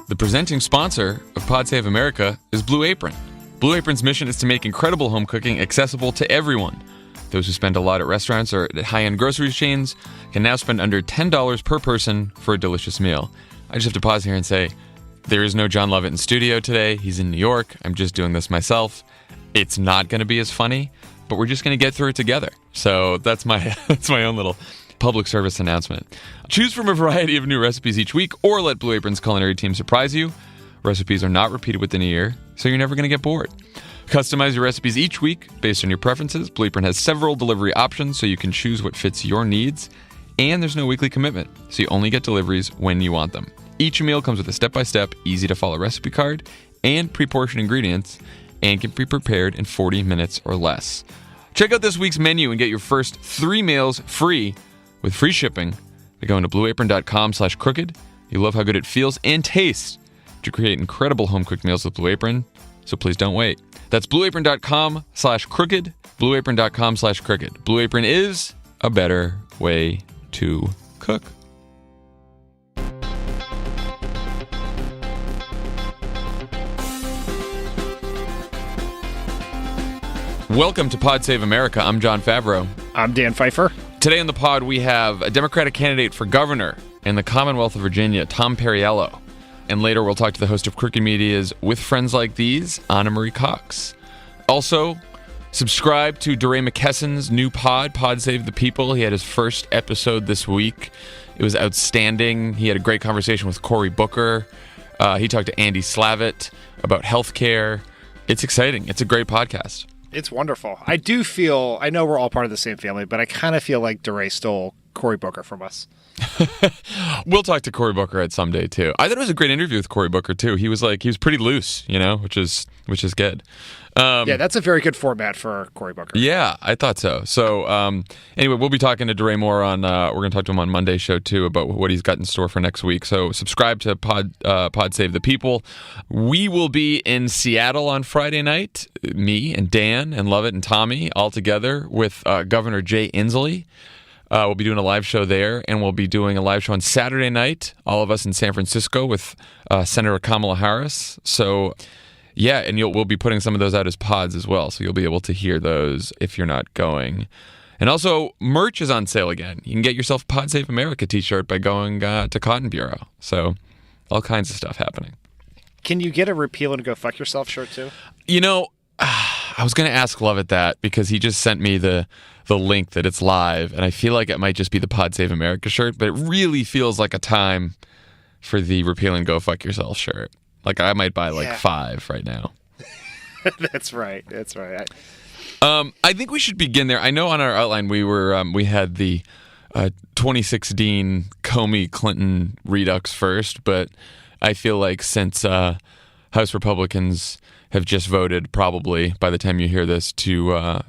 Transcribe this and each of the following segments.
The presenting sponsor of Pod Save America is Blue Apron. Blue Apron's mission is to make incredible home cooking accessible to everyone. Those who spend a lot at restaurants or at high-end grocery chains can now spend under $10 per person for a delicious meal. I just have to pause here and say, there is no John Lovett in studio today. He's in New York. I'm just doing this myself. It's not going to be as funny, but we're just going to get through it together. So that's my own little public service announcement. Choose from a variety of new recipes each week, or let Blue Apron's culinary team surprise you. Recipes are not repeated within a year, so you're never going to get bored. Customize your recipes each week based on your preferences. Blue Apron has several delivery options, so you can choose what fits your needs. And there's no weekly commitment, so you only get deliveries when you want them. Each meal comes with a step-by-step, easy-to-follow recipe card and pre-portioned ingredients, and can be prepared in 40 minutes or less. Check out this week's menu and get your first 3 meals free with free shipping by going to blueapron.com/crooked. You love how good it feels and tastes to create incredible home-cooked meals with Blue Apron, so please don't wait. That's blueapron.com/crooked, blueapron.com/crooked. Blue Apron is a better way to cook. Welcome to Pod Save America. I'm John Favreau. I'm Dan Pfeiffer. Today on the pod, we have a Democratic candidate for governor in the Commonwealth of Virginia, Tom Perriello. And later, we'll talk to the host of Crooked Media's With Friends Like These, Ana Marie Cox. Also, subscribe to DeRay McKesson's new pod Save the People. He had his first episode this week. It was outstanding. He had a great conversation with Cory Booker. He talked to Andy Slavitt about healthcare. It's exciting. It's a great podcast. It's wonderful. I know we're all part of the same family, but I kind of feel like DeRay stole Cory Booker from us. We'll talk to Cory Booker at some day too. I thought it was a great interview with Cory Booker too. He was pretty loose, which is good. Yeah, that's a very good format for Cory Booker. Yeah, I thought so. So anyway, we'll be talking to DeRay more on. We're going to talk to him on Monday's show too about what he's got in store for next week. So subscribe to Pod Save the People. We will be in Seattle on Friday night. Me and Dan and Lovett and Tommy all together with Governor Jay Inslee. We'll be doing a live show there, and we'll be doing a live show on Saturday night, all of us in San Francisco with Senator Kamala Harris. So, yeah, and we'll be putting some of those out as pods as well, so you'll be able to hear those if you're not going. And also, merch is on sale again. You can get yourself a Pod Save America t-shirt by going to Cotton Bureau. So, all kinds of stuff happening. Can you get a repeal and go fuck yourself shirt too? I was going to ask Lovett that because he just sent me the link that it's live, and I feel like it might just be the Pod Save America shirt, but it really feels like a time for the repeal and go fuck yourself shirt. Like I might buy 5 right now. That's right. I think we should begin there. I know on our outline we had the 2016 Comey-Clinton redux first, but I feel like since House Republicans have just voted, probably by the time you hear this, to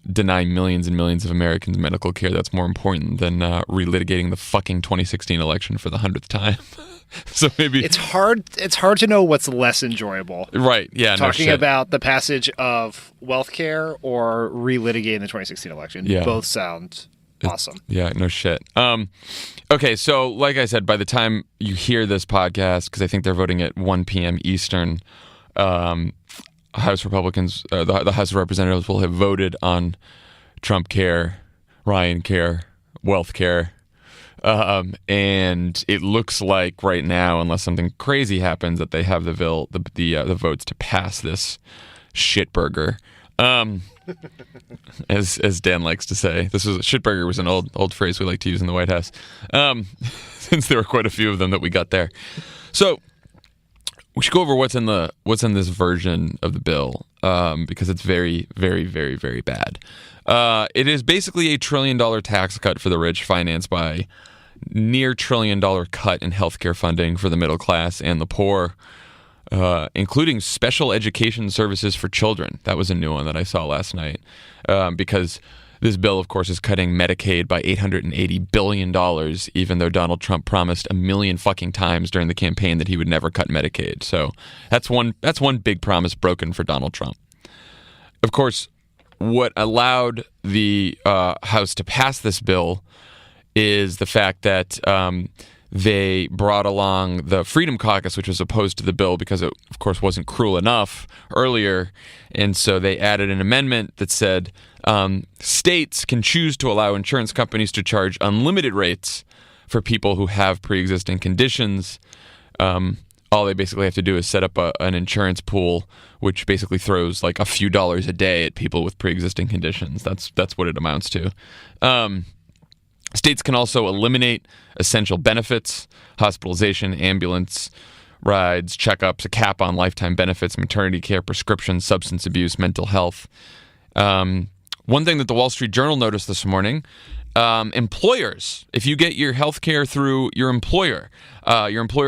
deny millions and millions of Americans medical care, that's more important than relitigating the fucking 2016 election for the 100th time. So maybe it's hard to know what's less enjoyable. Right. Yeah. Talking about the passage of wealth care or relitigating the 2016 election. Yeah. Both sound awesome. Yeah, no shit. Okay, so like I said, by the time you hear this podcast, because I think they're voting at 1 p.m. Eastern, House Republicans, the House of Representatives will have voted on Trumpcare, Ryan Care, wealth care. And it looks like right now, unless something crazy happens, that they have the votes to pass this shitburger. As Dan likes to say, shitburger was an old phrase we like to use in the White House. Since there were quite a few of them that we got there. So we should go over what's in this version of the bill, because it's very, very, very, very bad. It is basically a $1 trillion tax cut for the rich, financed by near $1 trillion cut in healthcare funding for the middle class and the poor, including special education services for children. That was a new one that I saw last night, because this bill, of course, is cutting Medicaid by $880 billion, even though Donald Trump promised 1 million fucking times during the campaign that he would never cut Medicaid. So that's one big promise broken for Donald Trump. Of course, what allowed the House to pass this bill is the fact that they brought along the Freedom Caucus, which was opposed to the bill because it, of course, wasn't cruel enough earlier. And so they added an amendment that said states can choose to allow insurance companies to charge unlimited rates for people who have pre-existing conditions. All they basically have to do is set up an insurance pool, which basically throws like a few dollars a day at people with pre-existing conditions. That's what it amounts to. States can also eliminate essential benefits, hospitalization, ambulance rides, checkups, a cap on lifetime benefits, maternity care, prescriptions, substance abuse, mental health. One thing that the Wall Street Journal noticed this morning, employers, if you get your health care through your employer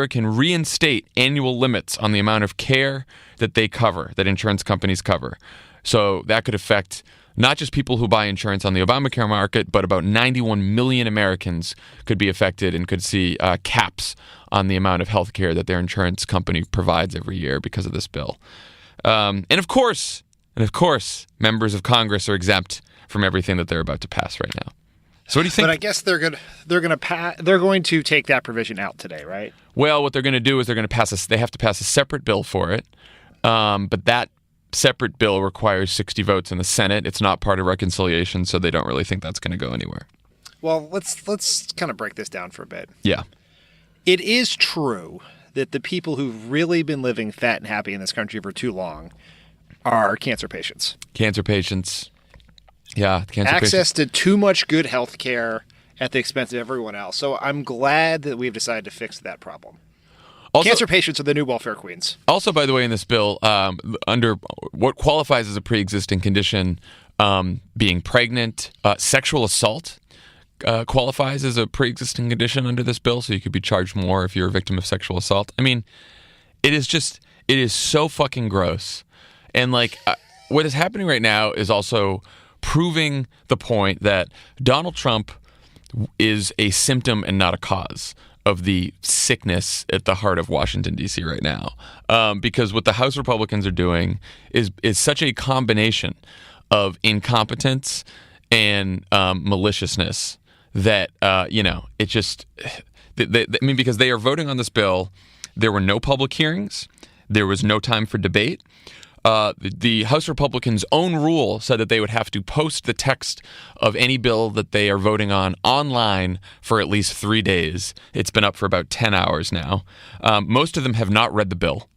can reinstate annual limits on the amount of care that they cover, that insurance companies cover. So that could affect not just people who buy insurance on the Obamacare market, but about 91 million Americans could be affected and could see caps on the amount of health care that their insurance company provides every year because of this bill. And of course, members of Congress are exempt from everything that they're about to pass right now. So what do you think? But I guess they're going to take that provision out today, right? Well, what they're going to do is they have to pass a separate bill for it. But that separate bill requires 60 votes in the Senate. It's not part of reconciliation, so they don't really think that's going to go anywhere. Well, let's kind of break this down for a bit. Yeah. It is true that the people who've really been living fat and happy in this country for too long are cancer patients. Cancer patients. Yeah, cancer Access to too much good health care at the expense of everyone else. So I'm glad that we've decided to fix that problem. Also, cancer patients are the new welfare queens. Also, by the way, in this bill, under what qualifies as a pre-existing condition, being pregnant, sexual assault qualifies as a pre-existing condition under this bill, so you could be charged more if you're a victim of sexual assault. I mean, it is so fucking gross. And like, what is happening right now is also proving the point that Donald Trump is a symptom and not a cause of the sickness at the heart of Washington, D.C. right now. Because what the House Republicans are doing is such a combination of incompetence and maliciousness that, it just... because they are voting on this bill. There were no public hearings. There was no time for debate. The House Republicans' own rule said that they would have to post the text of any bill that they are voting on online for at least 3 days. It's been up for about 10 hours now. Most of them have not read the bill.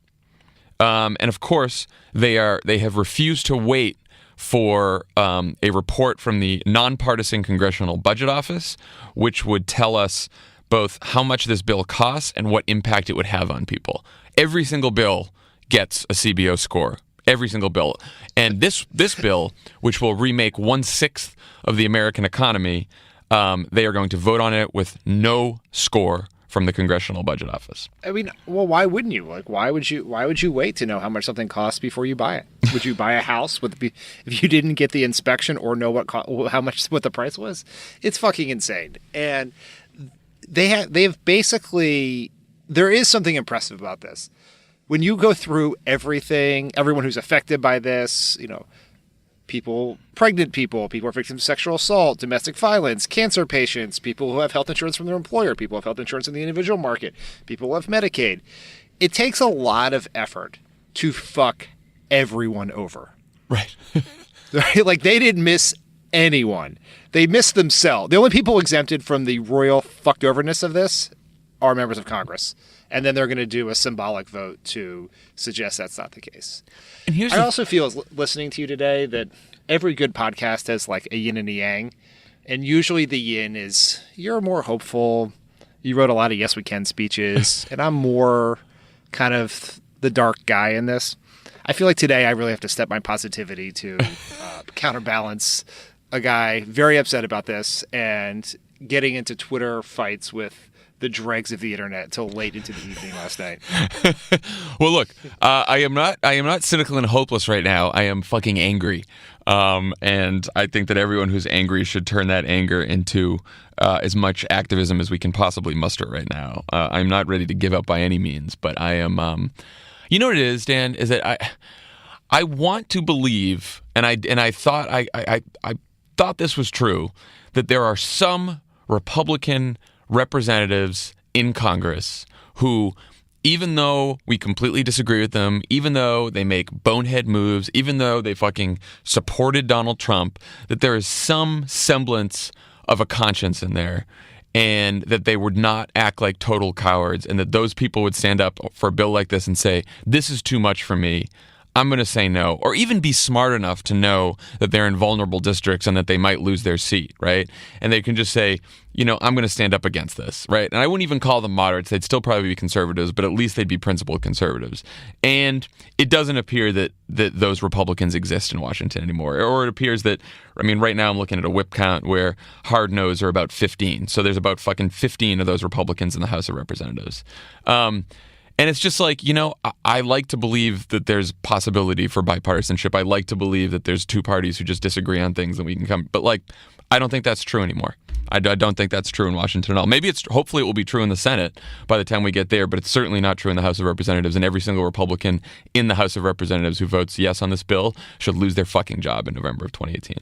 And of course, they have refused to wait for a report from the nonpartisan Congressional Budget Office, which would tell us both how much this bill costs and what impact it would have on people. Every single bill gets a CBO score. Every single bill. And this bill, which will remake 1/6 of the American economy, they are going to vote on it with no score from the Congressional Budget Office. I mean, well, why wouldn't you? Like, why would you wait to know how much something costs before you buy it? Would you buy a house if you didn't get the inspection or know what the price was? It's fucking insane. And they've basically, there is something impressive about this. When you go through everyone who's affected by this, pregnant people who are victims of sexual assault, domestic violence, cancer patients, people who have health insurance from their employer, people who have health insurance in the individual market, people who have Medicaid. It takes a lot of effort to fuck everyone over. Right. Like, they didn't miss anyone. They missed themselves. The only people exempted from the royal fucked overness of this are members of Congress. And then they're going to do a symbolic vote to suggest that's not the case. And I also feel, listening to you today, that every good podcast has like a yin and a yang. And usually the yin is, you're more hopeful. You wrote a lot of Yes We Can speeches. And I'm more kind of the dark guy in this. I feel like today I really have to step my positivity to counterbalance a guy very upset about this and getting into Twitter fights with the dregs of the internet till late into the evening last night. Well, look, I am not cynical and hopeless right now. I am fucking angry. And I think that everyone who's angry should turn that anger into as much activism as we can possibly muster right now. I'm not ready to give up by any means, but I am, you know what it is, Dan, is that I want to believe, and I thought this was true, that there are some Republican representatives in Congress who, even though we completely disagree with them, even though they make bonehead moves, even though they fucking supported Donald Trump, that there is some semblance of a conscience in there, and that they would not act like total cowards, and that those people would stand up for a bill like this and say, this is too much for me, I'm going to say no, or even be smart enough to know that they're in vulnerable districts and that they might lose their seat, right? And they can just say, I'm going to stand up against this, right? And I wouldn't even call them moderates. They'd still probably be conservatives, but at least they'd be principled conservatives. And it doesn't appear that those Republicans exist in Washington anymore. Or it appears that, right now I'm looking at a whip count where hard no's are about 15. So there's about fucking 15 of those Republicans in the House of Representatives. And it's just like, I like to believe that there's possibility for bipartisanship. I like to believe that there's two parties who just disagree on things and we can come. But I don't think that's true anymore. I don't think that's true in Washington at all. Hopefully it will be true in the Senate by the time we get there, but it's certainly not true in the House of Representatives. And every single Republican in the House of Representatives who votes yes on this bill should lose their fucking job in November of 2018.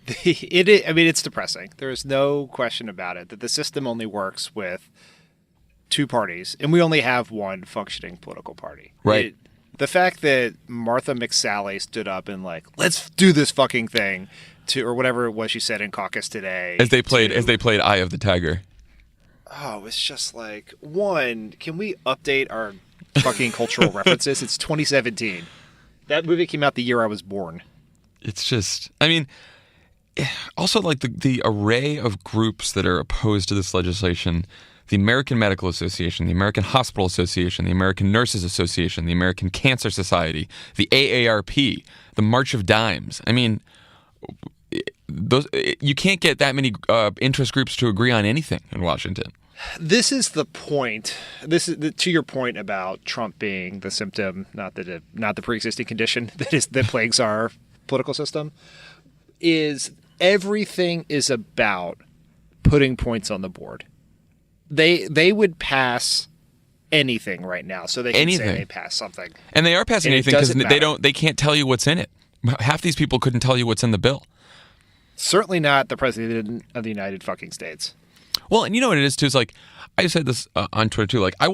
It's depressing. There is no question about it that the system only works with two parties, and we only have one functioning political party. Right. The fact that Martha McSally stood up and let's do this fucking thing, or whatever it was she said in caucus today, as they played Eye of the Tiger. Oh, it's just one. Can we update our fucking cultural references? It's 2017. That movie came out the year I was born. It's just, also the array of groups that are opposed to this legislation. The American Medical Association, the American Hospital Association, the American Nurses Association, the American Cancer Society, the AARP, the March of Dimes. You can't get that many interest groups to agree on anything in Washington. This is the point. This is to your point about Trump being the symptom, not the pre-existing condition that plagues our political system. Is everything is about putting points on the board. They would pass anything right now, so they can say they passed something. And they are passing anything because they can't tell you what's in it. Half these people couldn't tell you what's in the bill. Certainly not the president of the United fucking States. Well, and you know what it is too. Is I said this on Twitter too. I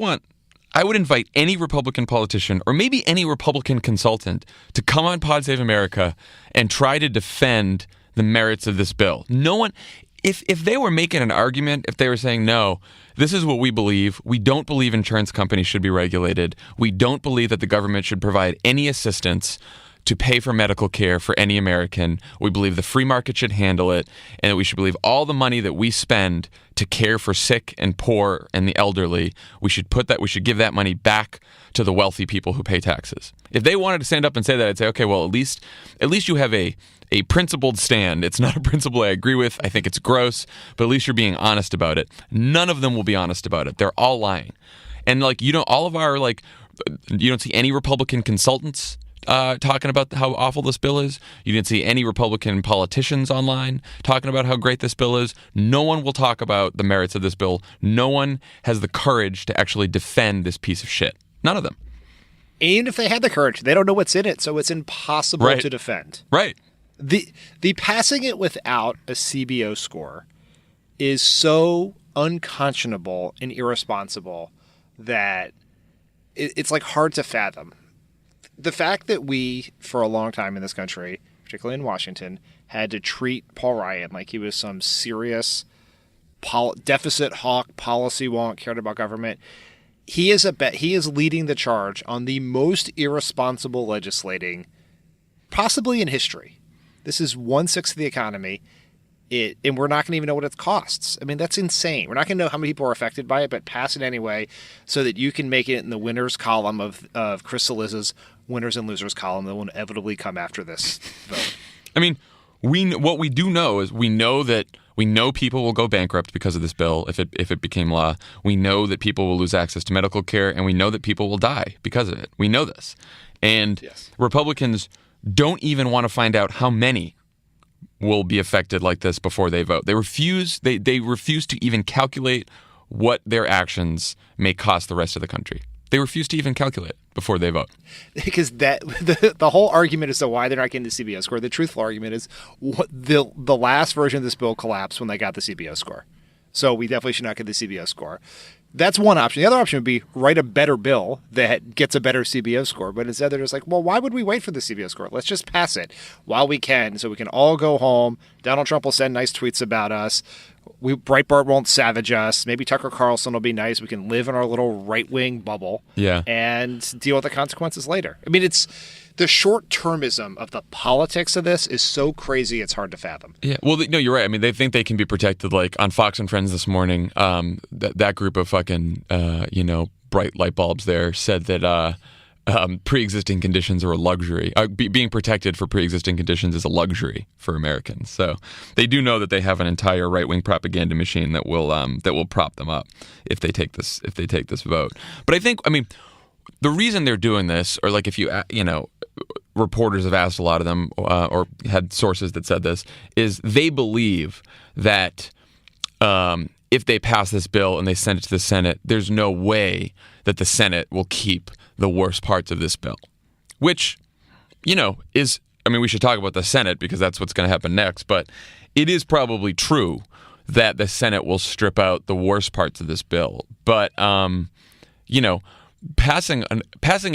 would invite any Republican politician or maybe any Republican consultant to come on Pod Save America and try to defend the merits of this bill. No one. If they were making an argument, if they were saying, no, this is what we believe. We don't believe insurance companies should be regulated. We don't believe that the government should provide any assistance to pay for medical care for any American. We believe the free market should handle it, and that we should believe all the money that we spend to care for sick and poor and the elderly, we should give that money back to the wealthy people who pay taxes. If they wanted to stand up and say that, I'd say, okay, well, at least you have a principled stand. It's not a principle I agree with. I think it's gross, but at least you're being honest about it. None of them will be honest about it. They're all lying. And all of our you don't see any Republican consultants talking about how awful this bill is. You didn't see any Republican politicians online talking about how great this bill is. No one will talk about the merits of this bill. No one has the courage to actually defend this piece of shit. None of them. Even if they had the courage, they don't know what's in it, so it's impossible to defend. Right. The passing it without a CBO score is so unconscionable and irresponsible that it's hard to fathom. The fact that we, for a long time in this country, particularly in Washington, had to treat Paul Ryan like he was some serious deficit hawk, policy wonk, cared about government. He is leading the charge on the most irresponsible legislating possibly in history. This is 1/6 of the economy, and we're not going to even know what it costs. That's insane. We're not going to know how many people are affected by it, but pass it anyway so that you can make it in the winners column of Chris Cillizza's winners and losers column that will inevitably come after this vote. What we do know is we know people will go bankrupt because of this bill if it became law. We know that people will lose access to medical care, and we know that people will die because of it. We know this. And yes. Republicans don't even want to find out how many will be affected like this before they vote. They refuse to even calculate what their actions may cost the rest of the country. They refuse to even calculate before they vote. Because the whole argument as to why they're not getting the CBO score, the truthful argument is the last version of this bill collapsed when they got the CBO score. So we definitely should not get the CBO score. That's one option. The other option would be write a better bill that gets a better CBO score. But instead, they're just like, well, why would we wait for the CBO score? Let's just pass it while we can so we can all go home. Donald Trump will send nice tweets about us. Breitbart won't savage us. Maybe Tucker Carlson will be nice. We can live in our little right-wing bubble and deal with the consequences later. I mean, it's the short-termism of the politics of this is so crazy it's hard to fathom. Yeah, well, no, you're right. I mean, they think they can be protected. Like on Fox and Friends this morning, that group of fucking, bright light bulbs there said that pre-existing conditions are a luxury. Being protected for pre-existing conditions is a luxury for Americans. So they do know that they have an entire right-wing propaganda machine that will prop them up if they take this vote. But I mean, the reason they're doing this, or like if reporters have asked a lot of them or had sources that said this, is they believe that if they pass this bill and they send it to the Senate, there's no way that the Senate will keep the worst parts of this bill, which, is, I mean, we should talk about the Senate because that's what's going to happen next, but it is probably true that the Senate will strip out the worst parts of this bill. But, passing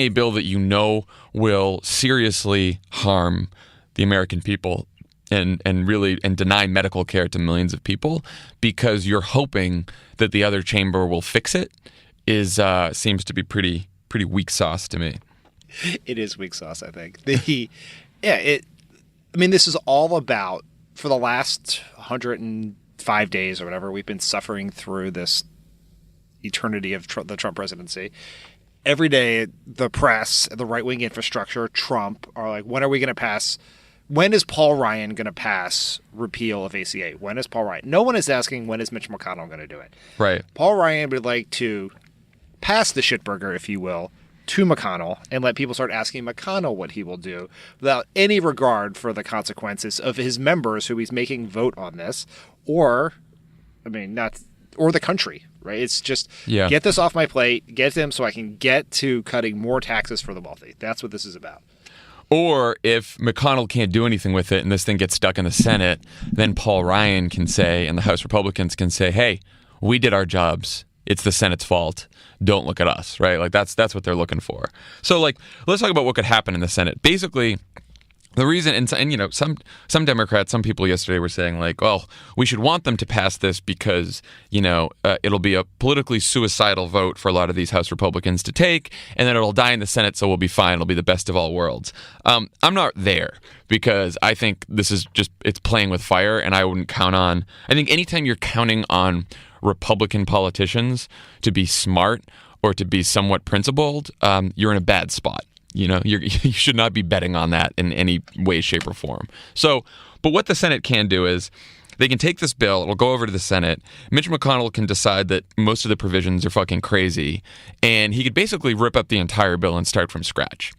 a bill that will seriously harm the American people and deny medical care to millions of people because you're hoping that the other chamber will fix it seems to be pretty weak sauce to me. It is weak sauce, I think. This is all about, for the last 105 days or whatever, we've been suffering through this eternity of the Trump presidency. Every day, the press, the right-wing infrastructure, Trump, are like, when are we going to pass? When is Paul Ryan going to pass repeal of ACA? When is Paul Ryan? No one is asking when is Mitch McConnell going to do it. Right. Paul Ryan would like to pass the shitburger, if you will, to McConnell and let people start asking McConnell what he will do without any regard for the consequences of his members who he's making vote on this or the country. Right? It's just get this off my plate, get them so I can get to cutting more taxes for the wealthy. That's what this is about. Or if McConnell can't do anything with it and this thing gets stuck in the Senate, then Paul Ryan can say, and the House Republicans can say, hey, we did our jobs. It's the Senate's fault. Don't look at us, right? Like that's what they're looking for. So let's talk about what could happen in the Senate. Basically, the reason, and some Democrats, some people yesterday were saying we should want them to pass this because, it'll be a politically suicidal vote for a lot of these House Republicans to take, and then it'll die in the Senate, so we'll be fine. It'll be the best of all worlds. I'm not there because I think this is it's playing with fire, and I wouldn't count on, I think anytime you're counting on Republican politicians to be smart or to be somewhat principled, you're in a bad spot. You should not be betting on that in any way, shape, or form. So, but what the Senate can do is they can take this bill, it'll go over to the Senate. Mitch McConnell can decide that most of the provisions are fucking crazy, and he could basically rip up the entire bill and start from scratch.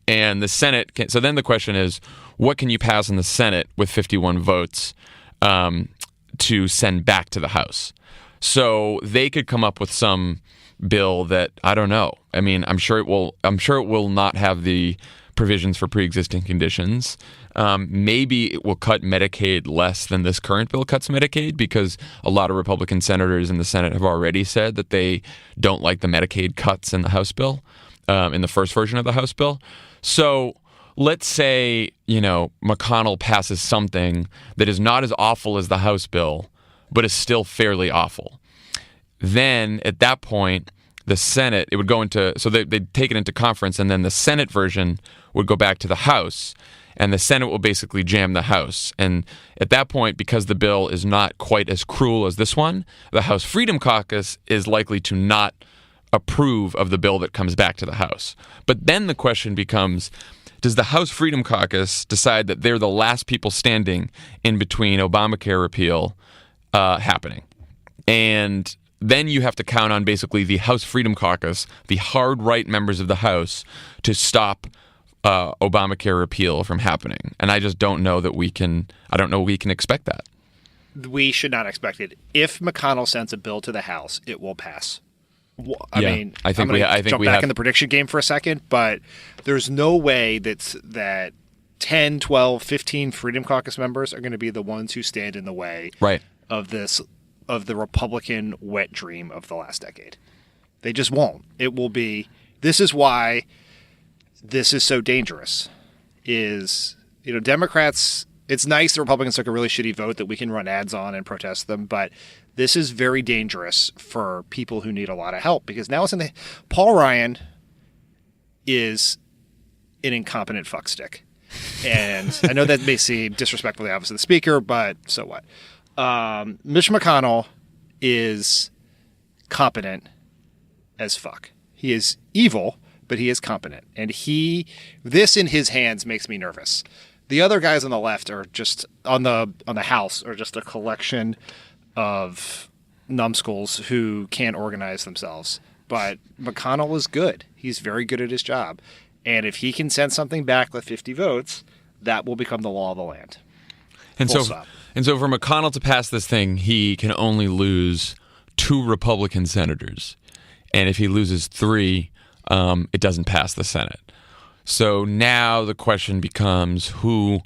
And the Senate can, so then the question is, what can you pass in the Senate with 51 votes to send back to the House? So they could come up with some bill that, I don't know. I mean, I'm sure it will not have the provisions for pre-existing conditions. Maybe it will cut Medicaid less than this current bill cuts Medicaid because a lot of Republican senators in the Senate have already said that they don't like the Medicaid cuts in the House bill, in the first version of the House bill. So let's say, McConnell passes something that is not as awful as the House bill, but is still fairly awful. Then at that point, the Senate, it would go into, so they'd take it into conference, and then the Senate version would go back to the House, and the Senate will basically jam the House. And at that point, because the bill is not quite as cruel as this one, the House Freedom Caucus is likely to not approve of the bill that comes back to the House. But then the question becomes, does the House Freedom Caucus decide that they're the last people standing in between Obamacare repeal happening? And then you have to count on basically the House Freedom Caucus, the hard right members of the House, to stop Obamacare repeal from happening. And I just don't know that we can expect that. We should not expect it. If McConnell sends a bill to the House, it will pass. I think I'm going to jump back in the prediction game for a second, but there's no way that 10, 12, 15 Freedom Caucus members are going to be the ones who stand in the way right. of this of the Republican wet dream of the last decade. They just won't. It will be. This is why this is so dangerous. Democrats, it's nice the Republicans took a really shitty vote that we can run ads on and protest them, but this is very dangerous for people who need a lot of help, because now Paul Ryan is an incompetent fuckstick. And I know that may seem disrespectful to the office of the speaker, but so what? Mitch McConnell is competent as fuck. He is evil, but he is competent. And this in his hands makes me nervous. The other guys on the left are just on the House are just a collection of numbskulls who can't organize themselves. But McConnell is good. He's very good at his job. And if he can send something back with 50 votes, that will become the law of the land. And so for McConnell to pass this thing, he can only lose 2 Republican senators. And if he loses 3, it doesn't pass the Senate. So now the question becomes, who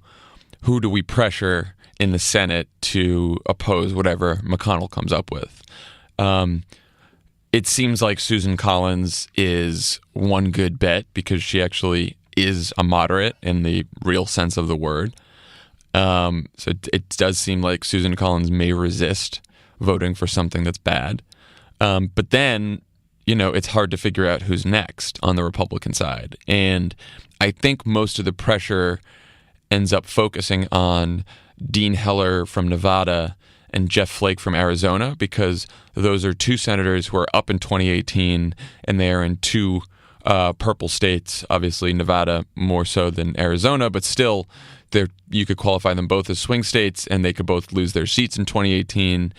do we pressure in the Senate to oppose whatever McConnell comes up with? It seems like Susan Collins is one good bet because she actually is a moderate in the real sense of the word. So it does seem like Susan Collins may resist voting for something that's bad. But then, it's hard to figure out who's next on the Republican side. And I think most of the pressure ends up focusing on Dean Heller from Nevada and Jeff Flake from Arizona, because those are 2 senators who are up in 2018, and they are in 2 purple states. Obviously, Nevada more so than Arizona, but still, you could qualify them both as swing states, and they could both lose their seats in 2018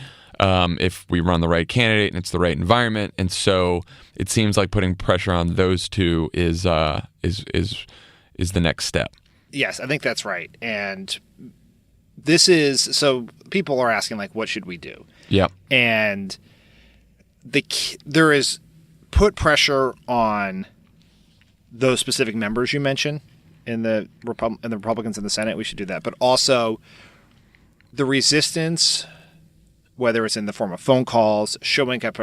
if we run the right candidate and it's the right environment. And so it seems like putting pressure on those 2 is the next step. Yes, I think that's right. And so people are asking, like, what should we do? Yeah. And there is put pressure on those specific members you mentioned in the Republicans in the Senate. We should do that. But also the resistance, whether it's in the form of phone calls, showing up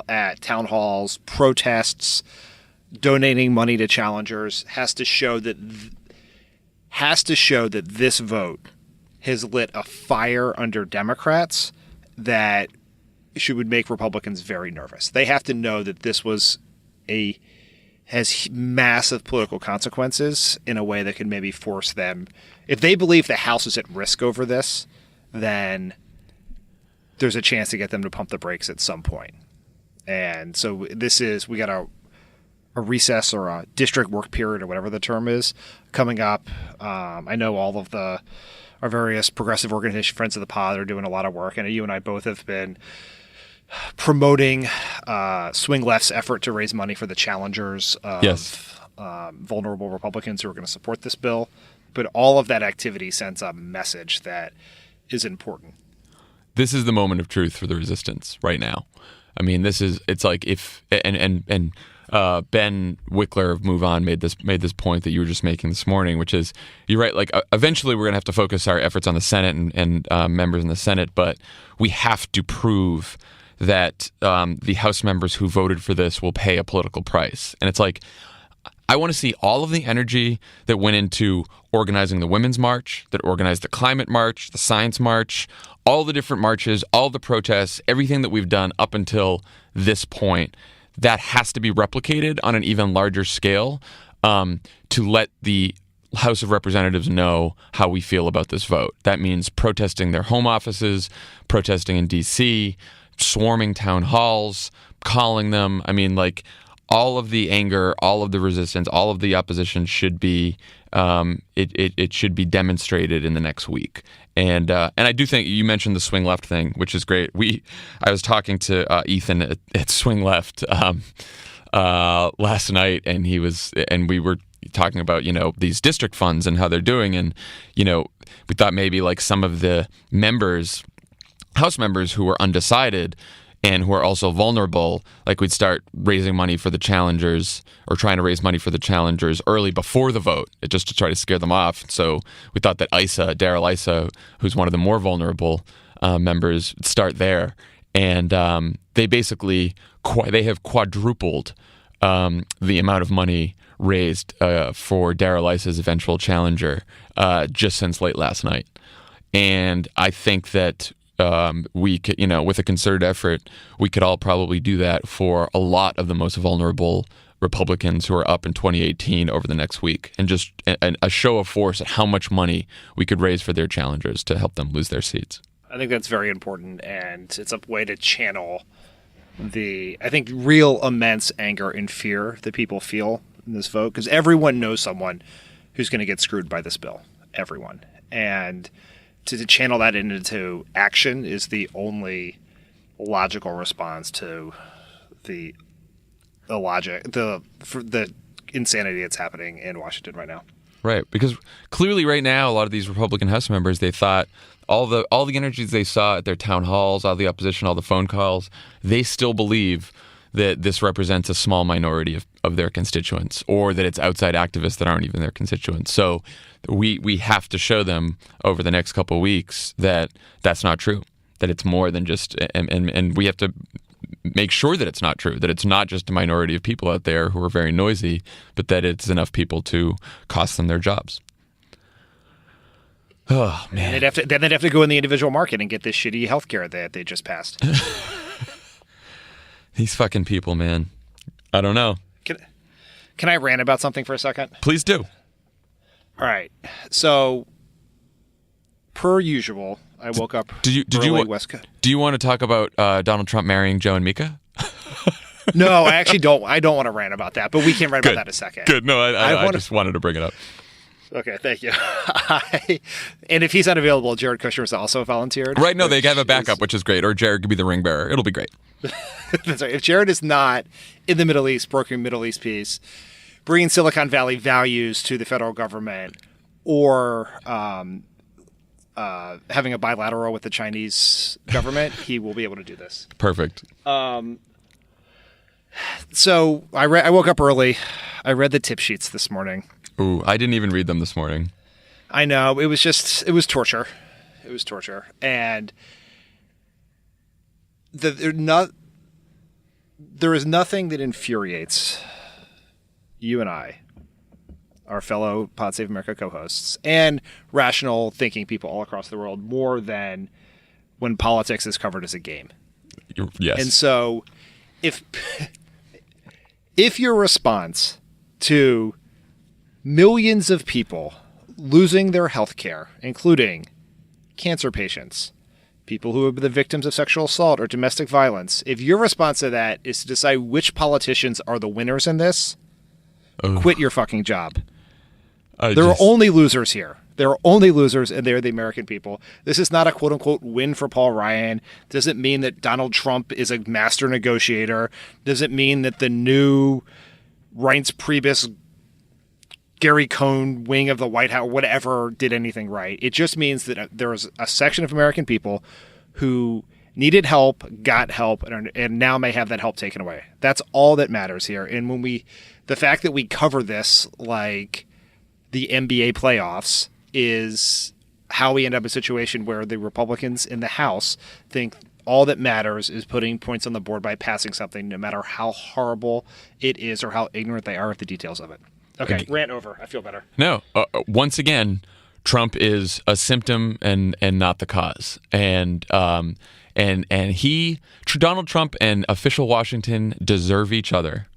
at town halls, protests, donating money to challengers, has to show that this vote has lit a fire under Democrats that would make Republicans very nervous. They have to know that this has massive political consequences in a way that could maybe force them. If they believe the House is at risk over this, then there's a chance to get them to pump the brakes at some point. And so we got a recess or a district work period or whatever the term is coming up. I know all of our various progressive organization friends of the pod are doing a lot of work, and you and I both have been promoting Swing Left's effort to raise money for the challengers of vulnerable Republicans who are going to support this bill. But all of that activity sends a message that is important. This is the moment of truth for the resistance right now. I mean, it's like if Ben Wickler of Move On made this point that you were just making this morning, which is, you're right. Like, eventually we're going to have to focus our efforts on the Senate and members in the Senate, but we have to prove that the House members who voted for this will pay a political price. And it's like, I want to see all of the energy that went into organizing the Women's March, that organized the Climate March, the Science March, all the different marches, all the protests, everything that we've done up until this point. That has to be replicated on an even larger scale to let the House of Representatives know how we feel about this vote. That means protesting their home offices, protesting in D.C., swarming town halls, calling them. I mean, like, all of the anger, all of the resistance, all of the opposition should be it should be demonstrated in the next week. And I do think you mentioned the Swing Left thing, which is great. I was talking to Ethan at Swing Left last night, and we were talking about these district funds and how they're doing, and we thought maybe like some of the House members who were undecided and who are also vulnerable, like we'd start raising money for the challengers or trying to raise money for the challengers early before the vote, just to try to scare them off. So we thought that Daryl Issa, who's one of the more vulnerable members, would start there. and they basically they have quadrupled the amount of money raised for Darrell Iss's eventual challenger just since late last night. And I think that we could, with a concerted effort, we could all probably do that for a lot of the most vulnerable Republicans who are up in 2018 over the next week, and just a show of force at how much money we could raise for their challengers to help them lose their seats. I think that's very important, and it's a way to channel I think, real immense anger and fear that people feel in this vote, because everyone knows someone who's going to get screwed by this bill. Everyone. And to channel that into action is the only logical response to the insanity that's happening in Washington right now. Right, because clearly right now a lot of these Republican House members, they thought all the energies they saw at their town halls, all the opposition, all the phone calls, they still believe that this represents a small minority of their constituents, or that it's outside activists that aren't even their constituents. So we have to show them over the next couple of weeks that that's not true, that it's more than just, and we have to make sure that it's not true, that it's not just a minority of people out there who are very noisy, but that it's enough people to cost them their jobs. Oh, man. Then they'd have to go in the individual market and get this shitty healthcare that they just passed. These fucking people, man. I don't know. Can I rant about something for a second? Please do. All right. So, per usual, I woke up West Coast. Do you want to talk about Donald Trump marrying Joe and Mika? No, I actually don't. I don't want to rant about that, but we can rant about that in a second. Good. No, I just wanted to bring it up. Okay, thank you. And if he's unavailable, Jared Kushner's also volunteered. Right, no, they have a backup, which is great. Or Jared could be the ring bearer. It'll be great. That's right. If Jared is not in the Middle East, brokering Middle East peace, bringing Silicon Valley values to the federal government, or having a bilateral with the Chinese government, he will be able to do this. Perfect. So I woke up early. I read the tip sheets this morning. Ooh, I didn't even read them this morning. I know. It was torture. It was torture. And there is nothing that infuriates you and I, our fellow Pod Save America co-hosts, and rational thinking people all across the world, more than when politics is covered as a game. Yes. And so if your response to millions of people losing their health care, including cancer patients, people who have been the victims of sexual assault or domestic violence, if your response to that is to decide which politicians are the winners in this, quit your fucking job. There are only losers here. There are only losers, and they're the American people. This is not a quote-unquote win for Paul Ryan. Doesn't mean that Donald Trump is a master negotiator. Doesn't mean that the new Reince Priebus, Gary Cohn wing of the White House, whatever, did anything right. It just means that there was a section of American people who needed help, got help, and now may have that help taken away. That's all that matters here. And the fact that we cover this like the NBA playoffs is how we end up in a situation where the Republicans in the House think all that matters is putting points on the board by passing something, no matter how horrible it is or how ignorant they are of the details of it. Okay, rant over. I feel better. No, once again, Trump is a symptom and not the cause. And Donald Trump and official Washington deserve each other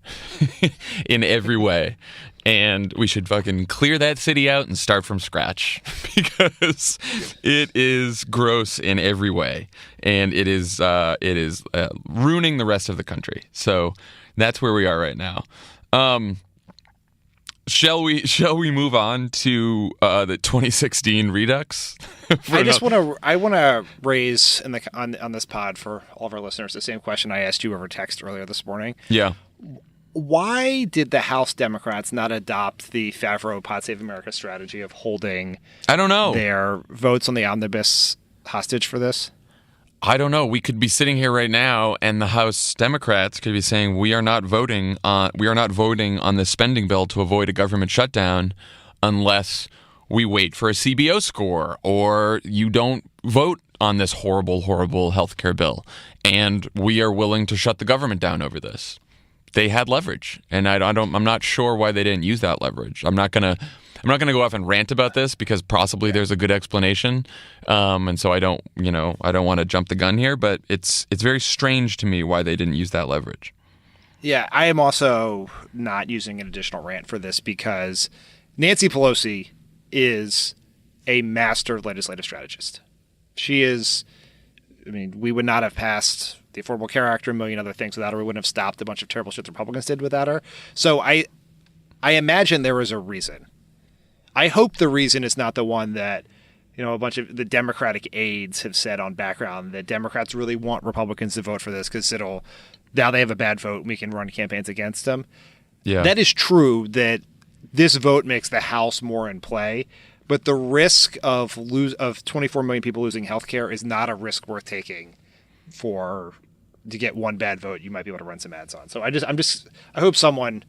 in every way. And we should fucking clear that city out and start from scratch, because it is gross in every way, and it is ruining the rest of the country. So that's where we are right now. Shall we move on to the 2016 Redux? I want to raise on this pod for all of our listeners the same question I asked you over text earlier this morning. Yeah. Why did the House Democrats not adopt the Favreau Pod Save America strategy of holding their votes on the omnibus hostage for this? I don't know. We could be sitting here right now, and the House Democrats could be saying we are not voting on the spending bill to avoid a government shutdown unless we wait for a CBO score, or you don't vote on this horrible, horrible healthcare bill, and we are willing to shut the government down over this. They had leverage, and I'm not sure why they didn't use that leverage. I'm not gonna go off and rant about this because possibly there's a good explanation, and so I don't want to jump the gun here, but it's very strange to me why they didn't use that leverage. Yeah, I am also not using an additional rant for this because Nancy Pelosi is a master legislative strategist. She is, I mean, we would not have passed the Affordable Care Act or a million other things without her. We wouldn't have stopped a bunch of terrible shit the Republicans did without her. So I imagine there is a reason. I hope the reason is not the one that, a bunch of the Democratic aides have said on background, that Democrats really want Republicans to vote for this because now they have a bad vote and we can run campaigns against them. Yeah. That is true that this vote makes the House more in play, but the risk of 24 million people losing health care is not a risk worth taking to get one bad vote you might be able to run some ads on. So I hope someone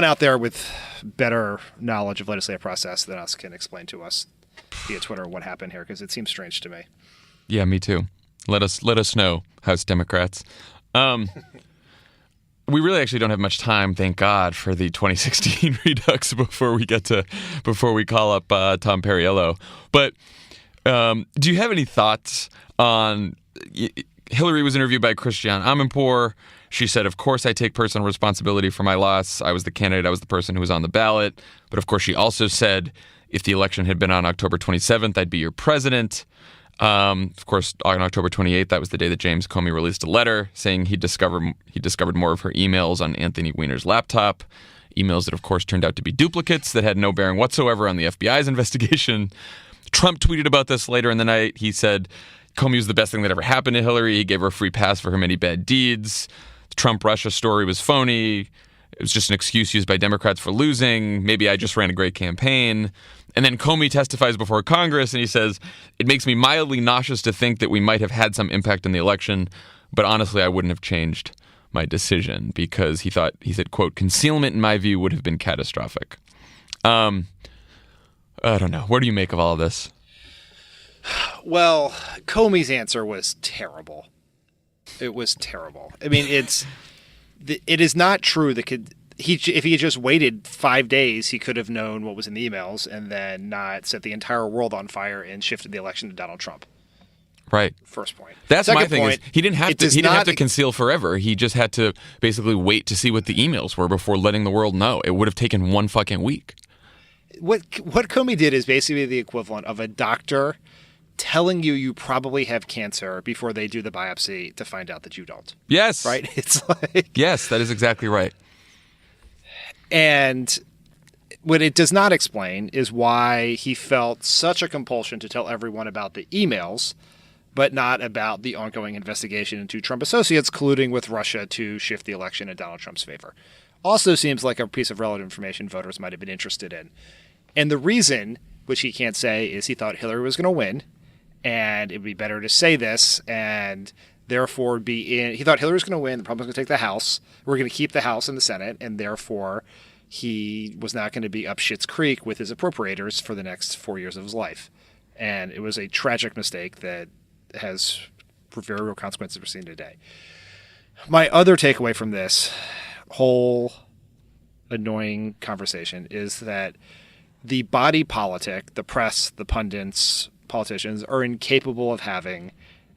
out there with better knowledge of legislative process than us can explain to us via Twitter what happened here, because it seems strange to me. Yeah, me too. Let us know, House Democrats. We really actually don't have much time, thank God, for the 2016 redux before we call up Tom Perriello. But do you have any thoughts on? Hillary was interviewed by Christiane Amanpour. She said, "Of course, I take personal responsibility for my loss. I was the candidate. I was the person who was on the ballot." But of course, she also said, "If the election had been on October 27th, I'd be your president." Of course, on October 28th, that was the day that James Comey released a letter saying he discovered more of her emails on Anthony Weiner's laptop, emails that, of course, turned out to be duplicates that had no bearing whatsoever on the FBI's investigation. Trump tweeted about this later in the night. He said Comey was the best thing that ever happened to Hillary. He gave her a free pass for her many bad deeds. The Trump-Russia story was phony. It was just an excuse used by Democrats for losing. Maybe I just ran a great campaign. And then Comey testifies before Congress, and he says, "It makes me mildly nauseous to think that we might have had some impact on the election, but honestly, I wouldn't have changed my decision," because he said, quote, "Concealment, in my view, would have been catastrophic." I don't know. What do you make of all of this? Well, Comey's answer was terrible. It was terrible. I mean, it is not true that if he had just waited 5 days, he could have known what was in the emails and then not set the entire world on fire and shifted the election to Donald Trump. Right. First point. That's Second my thing. point, He didn't have to conceal forever. He just had to basically wait to see what the emails were before letting the world know. It would have taken one fucking week. What Comey did is basically the equivalent of a doctor telling you probably have cancer before they do the biopsy to find out that you don't. Yes. Right? It's like... Yes, that is exactly right. And what it does not explain is why he felt such a compulsion to tell everyone about the emails, but not about the ongoing investigation into Trump associates colluding with Russia to shift the election in Donald Trump's favor. Also seems like a piece of relevant information voters might have been interested in. And the reason, which he can't say, is he thought Hillary was going to win, and it would be better to say this, and therefore he thought Hillary was going to win, the Republicans were going to take the House, we're going to keep the House and the Senate, and therefore he was not going to be up Schitt's Creek with his appropriators for the next 4 years of his life. And it was a tragic mistake that has very real consequences we're seeing today. My other takeaway from this whole annoying conversation is that the body politic, the press, the pundits, politicians are incapable of having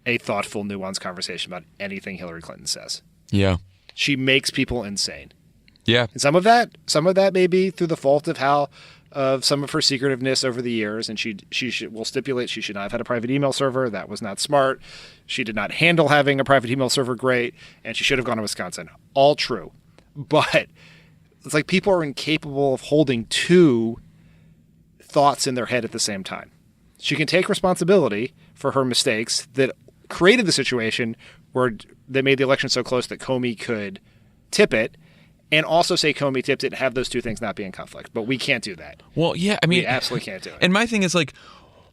a thoughtful, nuanced conversation about anything Hillary Clinton says. Yeah. She makes people insane. Yeah. And some of that may be through the fault of some of her secretiveness over the years, and will stipulate she should not have had a private email server. That was not smart. She did not handle having a private email server great, and she should have gone to Wisconsin. All true. But it's like people are incapable of holding two thoughts in their head at the same time. She can take responsibility for her mistakes that created the situation where they made the election so close that Comey could tip it, and also say Comey tipped it and have those two things not be in conflict. But we can't do that. Well, yeah, I mean... We absolutely can't do it. And my thing is, like,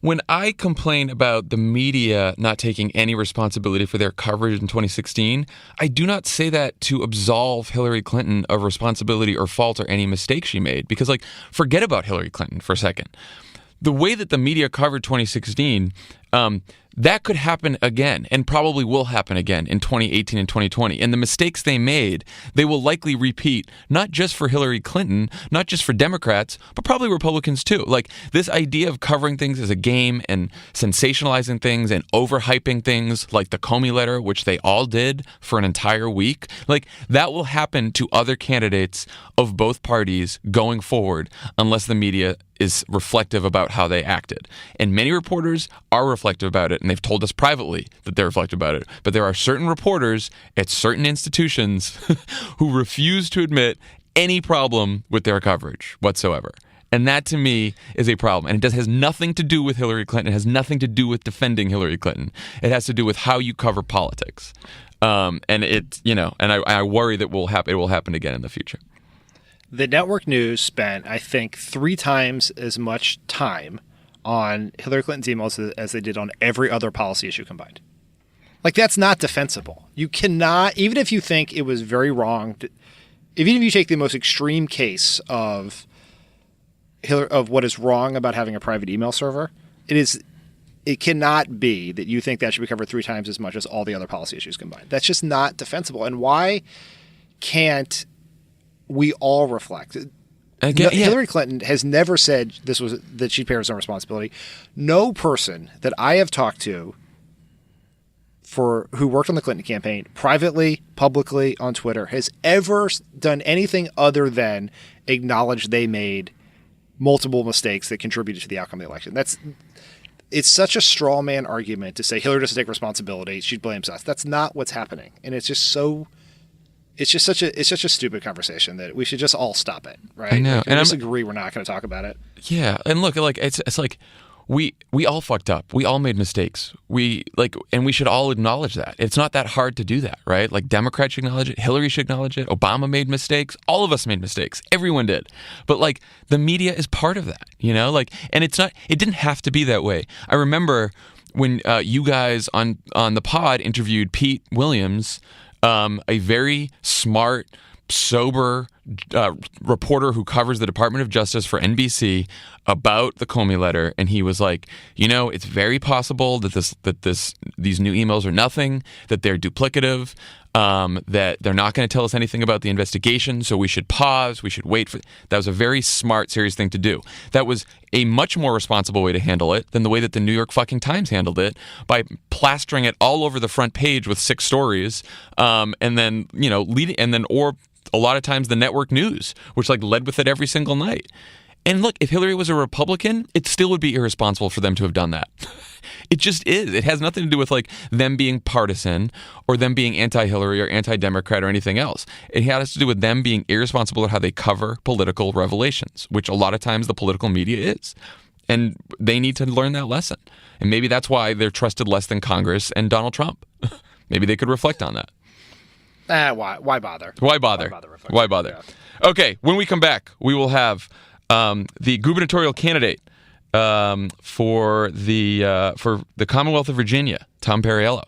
when I complain about the media not taking any responsibility for their coverage in 2016, I do not say that to absolve Hillary Clinton of responsibility or fault or any mistake she made. Because, like, forget about Hillary Clinton for a second. The way that the media covered 2016 That could happen again, and probably will happen again in 2018 and 2020. And the mistakes they made, they will likely repeat, not just for Hillary Clinton, not just for Democrats, but probably Republicans too. Like, this idea of covering things as a game and sensationalizing things and overhyping things like the Comey letter, which they all did for an entire week, like, that will happen to other candidates of both parties going forward unless the media is reflective about how they acted. And many reporters are reflective about it, and they've told us privately that they're reflective about it. But there are certain reporters at certain institutions who refuse to admit any problem with their coverage whatsoever. And that, to me, is a problem. And it has nothing to do with Hillary Clinton. It has nothing to do with defending Hillary Clinton. It has to do with how you cover politics. And it, and I worry that it will happen again in the future. The network news spent, I think, 3 times as much time on Hillary Clinton's emails as they did on every other policy issue combined. Like, that's not defensible. You cannot, even if you think it was very wrong, even if you take the most extreme case of what is wrong about having a private email server, it cannot be that you think that should be covered 3 times as much as all the other policy issues combined. That's just not defensible. And why can't we all reflect? Again, Hillary Clinton has never said that she'd bear some responsibility. No person that I have talked to who worked on the Clinton campaign, privately, publicly, on Twitter, has ever done anything other than acknowledge they made multiple mistakes that contributed to the outcome of the election. It's such a straw man argument to say Hillary doesn't take responsibility, she blames us. That's not what's happening. And it's just such a stupid conversation that we should just all stop it, right? I know. Like, and I disagree. We're not going to talk about it. Yeah, and look, like it's like we all fucked up. We all made mistakes. And we should all acknowledge that. It's not that hard to do that, right? Like, Democrats should acknowledge it. Hillary should acknowledge it. Obama made mistakes. All of us made mistakes. Everyone did. But like, the media is part of that, Like, and it didn't have to be that way. I remember when you guys on the pod interviewed Pete Williams, a very smart, sober reporter who covers the Department of Justice for NBC, about the Comey letter, and he was like, it's very possible that these new emails are nothing, that they're duplicative, that they're not going to tell us anything about the investigation, so we should pause, we should wait for. That was a very smart, serious thing to do. That was a much more responsible way to handle it than the way that the New York fucking Times handled it, by plastering it all over the front page with 6 stories, and then or a lot of times the network news, which led with it every single night. And look, if Hillary was a Republican, it still would be irresponsible for them to have done that. It just is. It has nothing to do with them being partisan or them being anti-Hillary or anti-Democrat or anything else. It has to do with them being irresponsible at how they cover political revelations, which a lot of times the political media is. And they need to learn that lesson. And maybe that's why they're trusted less than Congress and Donald Trump. Maybe they could reflect on that. Why bother? Why bother? Why bother? Yeah. Okay, when we come back, we will have the gubernatorial candidate for the Commonwealth of Virginia, Tom Perriello.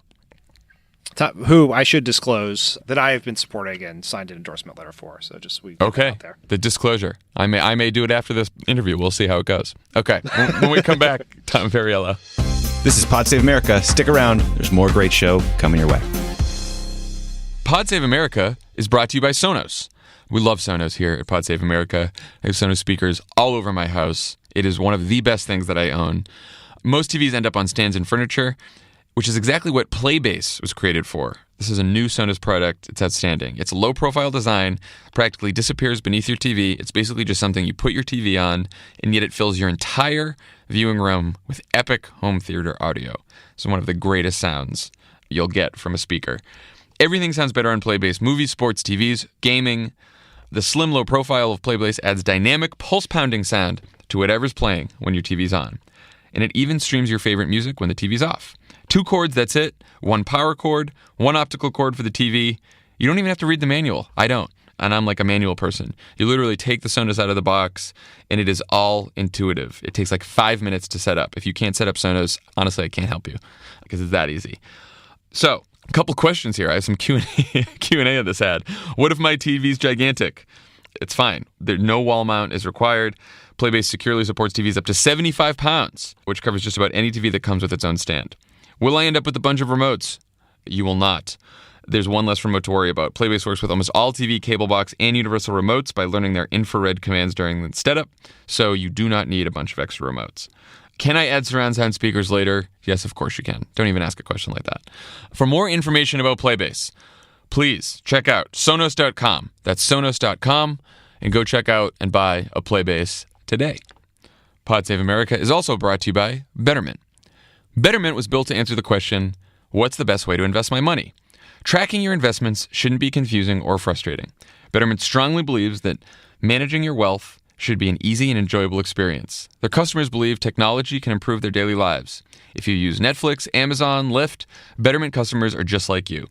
Who I should disclose that I have been supporting and signed an endorsement letter for. So just we get that out there. The disclosure. I may do it after this interview. We'll see how it goes. Okay, when we come back, Tom Perriello. This is Pod Save America. Stick around. There's more great show coming your way. Pod Save America is brought to you by Sonos. We love Sonos here at Pod Save America. I have Sonos speakers all over my house. It is one of the best things that I own. Most TVs end up on stands and furniture, which is exactly what Playbase was created for. This is a new Sonos product. It's outstanding. It's a low-profile design, practically disappears beneath your TV. It's basically just something you put your TV on, and yet it fills your entire viewing room with epic home theater audio. It's one of the greatest sounds you'll get from a speaker. Everything sounds better on Playbase. Movies, sports, TVs, gaming. The slim, low profile of Playbase adds dynamic, pulse-pounding sound to whatever's playing when your TV's on. And it even streams your favorite music when the TV's off. 2 cords, that's it. 1 power cord, 1 optical cord for the TV. You don't even have to read the manual. I don't. And I'm like a manual person. You literally take the Sonos out of the box, and it is all intuitive. It takes 5 minutes to set up. If you can't set up Sonos, honestly, I can't help you because it's that easy. So, a couple questions here. I have some Q&A of this ad. What if my TV's gigantic? It's fine. No wall mount is required. Playbase securely supports TVs up to 75 pounds, which covers just about any TV that comes with its own stand. Will I end up with a bunch of remotes? You will not. There's one less remote to worry about. Playbase works with almost all TV, cable box, and universal remotes by learning their infrared commands during the setup, so you do not need a bunch of extra remotes. Can I add surround sound speakers later? Yes, of course you can. Don't even ask a question like that. For more information about Playbase, please check out Sonos.com. That's Sonos.com, and go check out and buy a Playbase today. Pod Save America is also brought to you by Betterment. Betterment was built to answer the question, what's the best way to invest my money? Tracking your investments shouldn't be confusing or frustrating. Betterment strongly believes that managing your wealth should be an easy and enjoyable experience. Their customers believe technology can improve their daily lives. If you use Netflix, Amazon, Lyft, Betterment customers are just like you.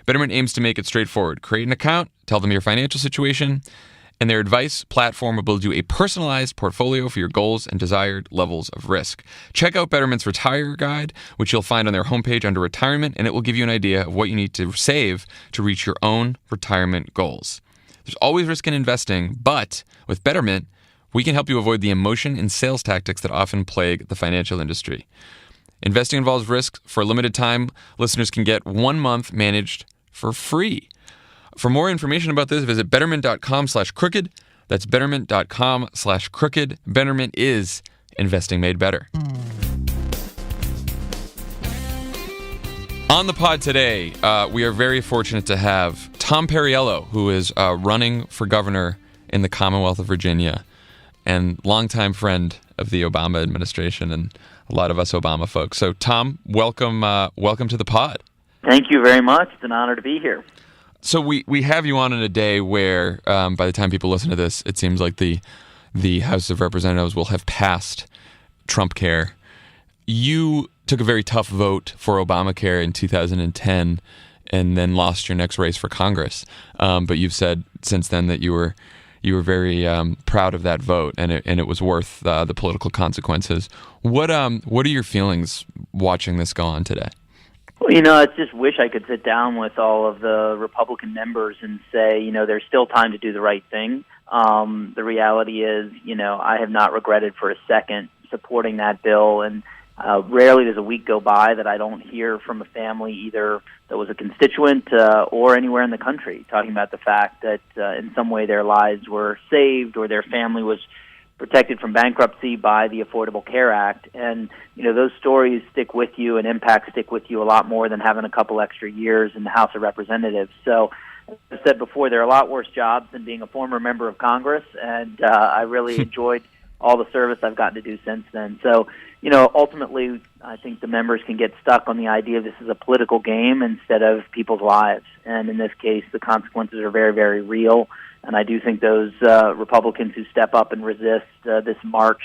Betterment aims to make it straightforward. Create an account, tell them your financial situation, and their advice platform will build you a personalized portfolio for your goals and desired levels of risk. Check out Betterment's Retire Guide, which you'll find on their homepage under Retirement, and it will give you an idea of what you need to save to reach your own retirement goals. There's always risk in investing, but with Betterment, we can help you avoid the emotion and sales tactics that often plague the financial industry. Investing involves risk. For a limited time, listeners can get 1 month managed for free. For more information about this, visit betterment.com/crooked. That's betterment.com/crooked. Betterment is investing made better. On the pod today, we are very fortunate to have Tom Perriello, who is running for governor in the Commonwealth of Virginia and longtime friend of the Obama administration and a lot of us Obama folks. So, Tom, welcome to the pod. Thank you very much. It's an honor to be here. So we have you on in a day where, by the time people listen to this, it seems like the House of Representatives will have passed Trumpcare. You took a very tough vote for Obamacare in 2010 and then lost your next race for Congress. But you've said since then that you were very proud of that vote, and it was worth the political consequences. What are your feelings watching this go on today? Well, I just wish I could sit down with all of the Republican members and say, there's still time to do the right thing. The reality is, I have not regretted for a second supporting that bill, and rarely does a week go by that I don't hear from a family either that was a constituent or anywhere in the country talking about the fact that in some way their lives were saved or their family was protected from bankruptcy by the Affordable Care Act. And, those stories stick with you and impacts stick with you a lot more than having a couple extra years in the House of Representatives. So, as I said before, there are a lot worse jobs than being a former member of Congress, and I really enjoyed all the service I've gotten to do since then. So, ultimately, I think the members can get stuck on the idea this is a political game instead of people's lives. And in this case, the consequences are very, very real. And I do think those Republicans who step up and resist this march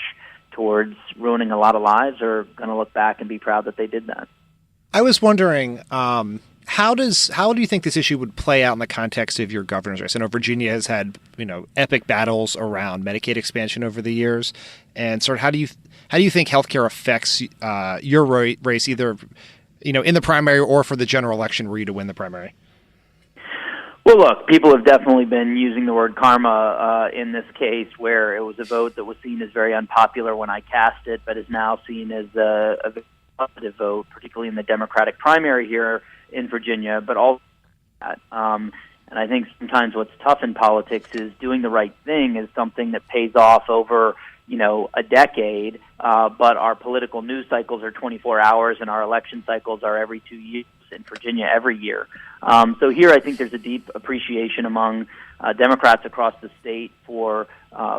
towards ruining a lot of lives are going to look back and be proud that they did that. I was wondering, how do you think this issue would play out in the context of your governor's race? I know Virginia has had, epic battles around Medicaid expansion over the years, and sort of how do you think healthcare affects your race, either in the primary or for the general election were you to win the primary? Well, look, people have definitely been using the word karma in this case, where it was a vote that was seen as very unpopular when I cast it, but is now seen as a positive vote, particularly in the Democratic primary here in Virginia, but also that. And I think sometimes what's tough in politics is doing the right thing is something that pays off over, a decade, but our political news cycles are 24 hours and our election cycles are every 2 years in Virginia every year. So here I think there's a deep appreciation among Democrats across the state for,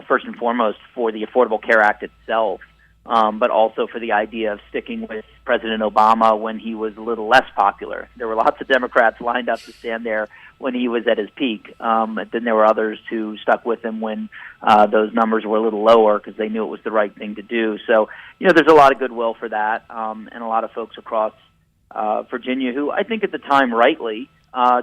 first and foremost, for the Affordable Care Act itself, but also for the idea of sticking with President Obama when he was a little less popular. There were lots of Democrats lined up to stand there when he was at his peak. Then there were others who stuck with him when those numbers were a little lower because they knew it was the right thing to do. So, there's a lot of goodwill for that, and a lot of folks across Virginia who I think at the time rightly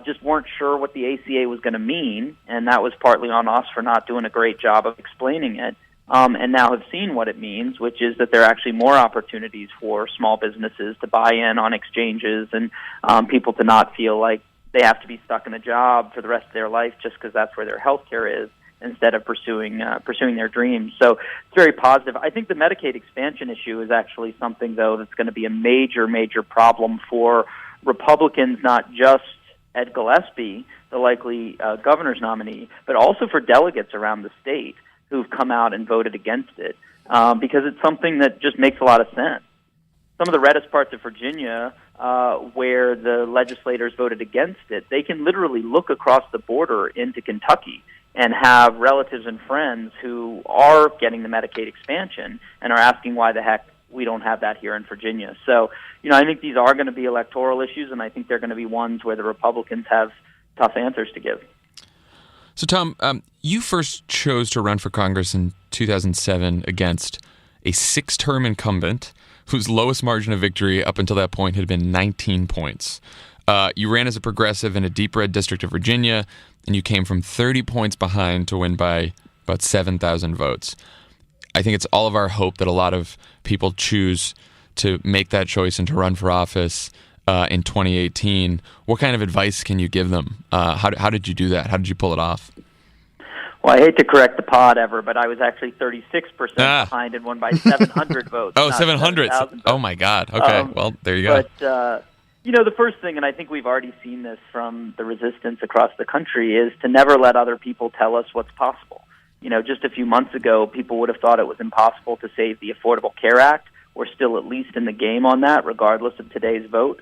just weren't sure what the ACA was going to mean, and that was partly on us for not doing a great job of explaining it. And now have seen what it means, which is that there are actually more opportunities for small businesses to buy in on exchanges and people to not feel like they have to be stuck in a job for the rest of their life just because that's where their health care is. instead of pursuing their dreams. So it's very positive. I think the Medicaid expansion issue is actually something, though, that's going to be a major problem for Republicans, not just Ed Gillespie, the likely governor's nominee, but also for delegates around the state who've come out and voted against it, because it's something that just makes a lot of sense. Some of the reddest parts of Virginia, where the legislators voted against it, they can literally look across the border into Kentucky and have relatives and friends who are getting the Medicaid expansion and are asking why the heck we don't have that here in Virginia. So, I think these are going to be electoral issues, and I think they're going to be ones where the Republicans have tough answers to give. So, Tom, you first chose to run for Congress in 2007 against a 6-term incumbent whose lowest margin of victory up until that point had been 19 points. You ran as a progressive in a deep red district of Virginia, and you came from 30 points behind to win by about 7,000 votes. I think it's all of our hope that a lot of people choose to make that choice and to run for office in 2018. What kind of advice can you give them? How did you do that? How did you pull it off? Well, I hate to correct the pod ever, but I was actually 36% behind and won by 700 votes. Oh, 700. Oh, my God. Okay, well, there you go. But, the first thing, and I think we've already seen this from the resistance across the country, is to never let other people tell us what's possible. Just a few months ago, people would have thought it was impossible to save the Affordable Care Act. We're still at least in the game on that, regardless of today's vote.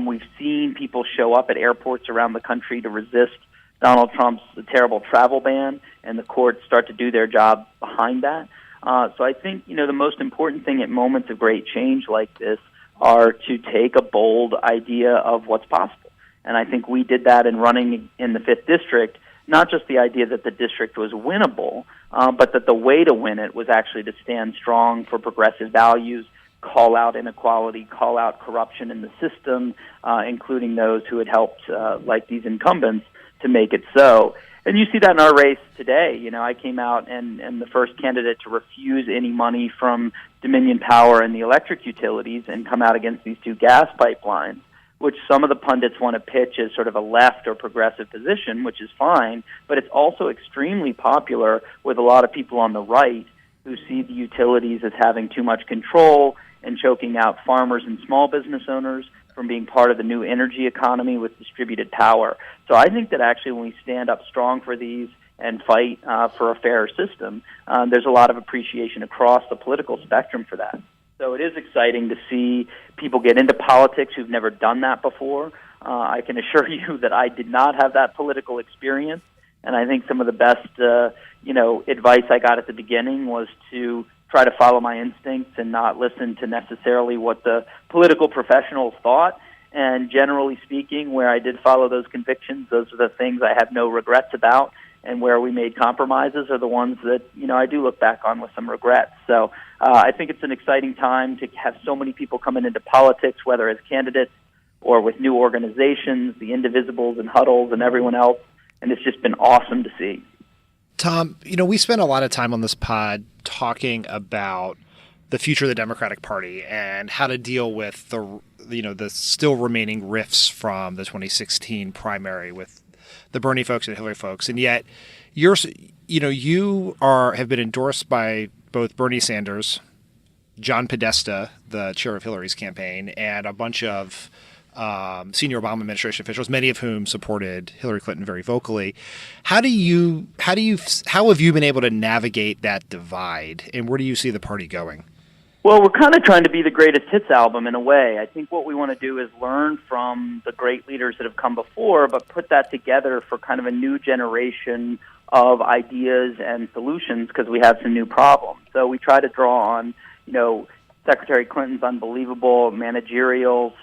We've seen people show up at airports around the country to resist Donald Trump's terrible travel ban, and the courts start to do their job behind that. So I think, the most important thing at moments of great change like this are to take a bold idea of what's possible. And I think we did that in running in the 5th District, not just the idea that the district was winnable, but that the way to win it was actually to stand strong for progressive values, call out inequality, call out corruption in the system, including those who had helped, like these incumbents, to make it so. And you see that in our race today. I came out and the first candidate to refuse any money from Dominion Power and the electric utilities and come out against these 2 gas pipelines, which some of the pundits want to pitch as sort of a left or progressive position, which is fine, but it's also extremely popular with a lot of people on the right who see the utilities as having too much control and choking out farmers and small business owners from being part of the new energy economy with distributed power. So I think that actually when we stand up strong for these and fight for a fairer system, there's a lot of appreciation across the political spectrum for that. So it is exciting to see people get into politics who've never done that before. I can assure you that I did not have that political experience, and I think some of the best advice I got at the beginning was to try to follow my instincts and not listen to necessarily what the political professionals thought. And generally speaking, where I did follow those convictions, those are the things I have no regrets about. And where we made compromises are the ones that, I do look back on with some regrets. So I think it's an exciting time to have so many people coming into politics, whether as candidates or with new organizations, the Indivisibles and Huddles and everyone else. And it's just been awesome to see. Tom, we spent a lot of time on this pod talking about the future of the Democratic Party and how to deal with the still remaining rifts from the 2016 primary with the Bernie folks and Hillary folks. And yet you have been endorsed by both Bernie Sanders, John Podesta, the chair of Hillary's campaign, and a bunch of senior Obama administration officials, many of whom supported Hillary Clinton very vocally. How have you been able to navigate that divide, and where do you see the party going? Well, we're kind of trying to be the greatest hits album in a way. I think what we want to do is learn from the great leaders that have come before, but put that together for kind of a new generation of ideas and solutions because we have some new problems. So we try to draw on, Secretary Clinton's unbelievable managerial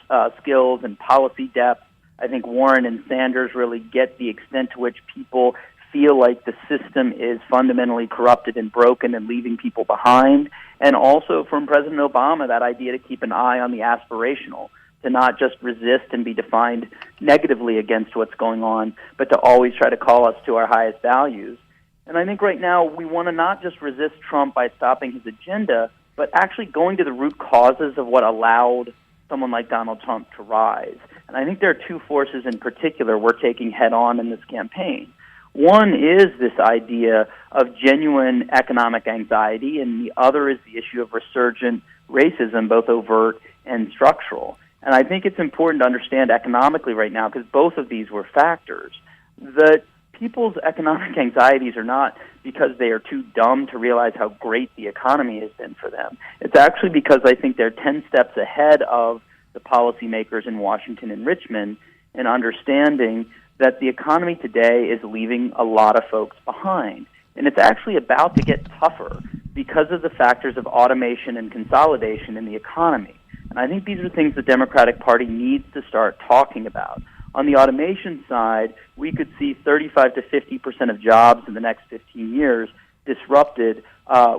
skills and policy depth. I think Warren and Sanders really get the extent to which people feel like the system is fundamentally corrupted and broken and leaving people behind. And also from President Obama, that idea to keep an eye on the aspirational, to not just resist and be defined negatively against what's going on, but to always try to call us to our highest values. And I think right now we want to not just resist Trump by stopping his agenda, but actually going to the root causes of what allowed someone like Donald Trump to rise. And I think there are 2 forces in particular we're taking head on in this campaign. One is this idea of genuine economic anxiety, and the other is the issue of resurgent racism, both overt and structural. And I think it's important to understand economically right now, because both of these were factors, that people's economic anxieties are not because they are too dumb to realize how great the economy has been for them. It's actually because I think they're 10 steps ahead of the policymakers in Washington and Richmond in understanding that the economy today is leaving a lot of folks behind. And it's actually about to get tougher because of the factors of automation and consolidation in the economy. And I think these are things the Democratic Party needs to start talking about. On the automation side, we could see 35 to 50% of jobs in the next 15 years disrupted,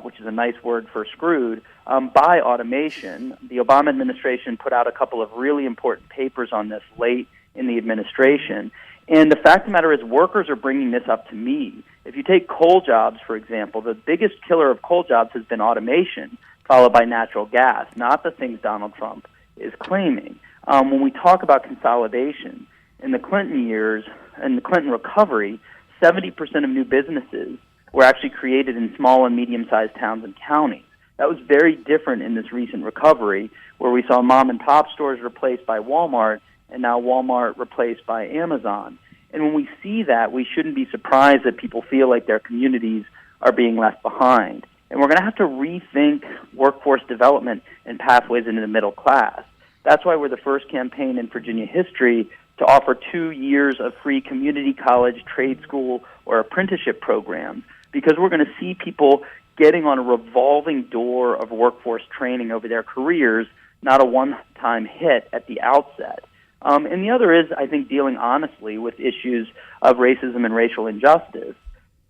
which is a nice word for screwed, by automation. The Obama administration put out a couple of really important papers on this late in the administration. And the fact of the matter is workers are bringing this up to me. If you take coal jobs, for example, the biggest killer of coal jobs has been automation, followed by natural gas, not the things Donald Trump is claiming. When we talk about consolidation, in the Clinton years, in the Clinton recovery, 70% of new businesses were actually created in small and medium-sized towns and counties. That was very different in this recent recovery, where we saw mom-and-pop stores replaced by Walmart, and now Walmart replaced by Amazon. And when we see that, we shouldn't be surprised that people feel like their communities are being left behind. And we're going to have to rethink workforce development and pathways into the middle class. That's why we're the first campaign in Virginia history to offer 2 years of free community college, trade school, or apprenticeship programs, because we're going to see people getting on a revolving door of workforce training over their careers, not a one-time hit at the outset. And the other is, I think, dealing honestly with issues of racism and racial injustice.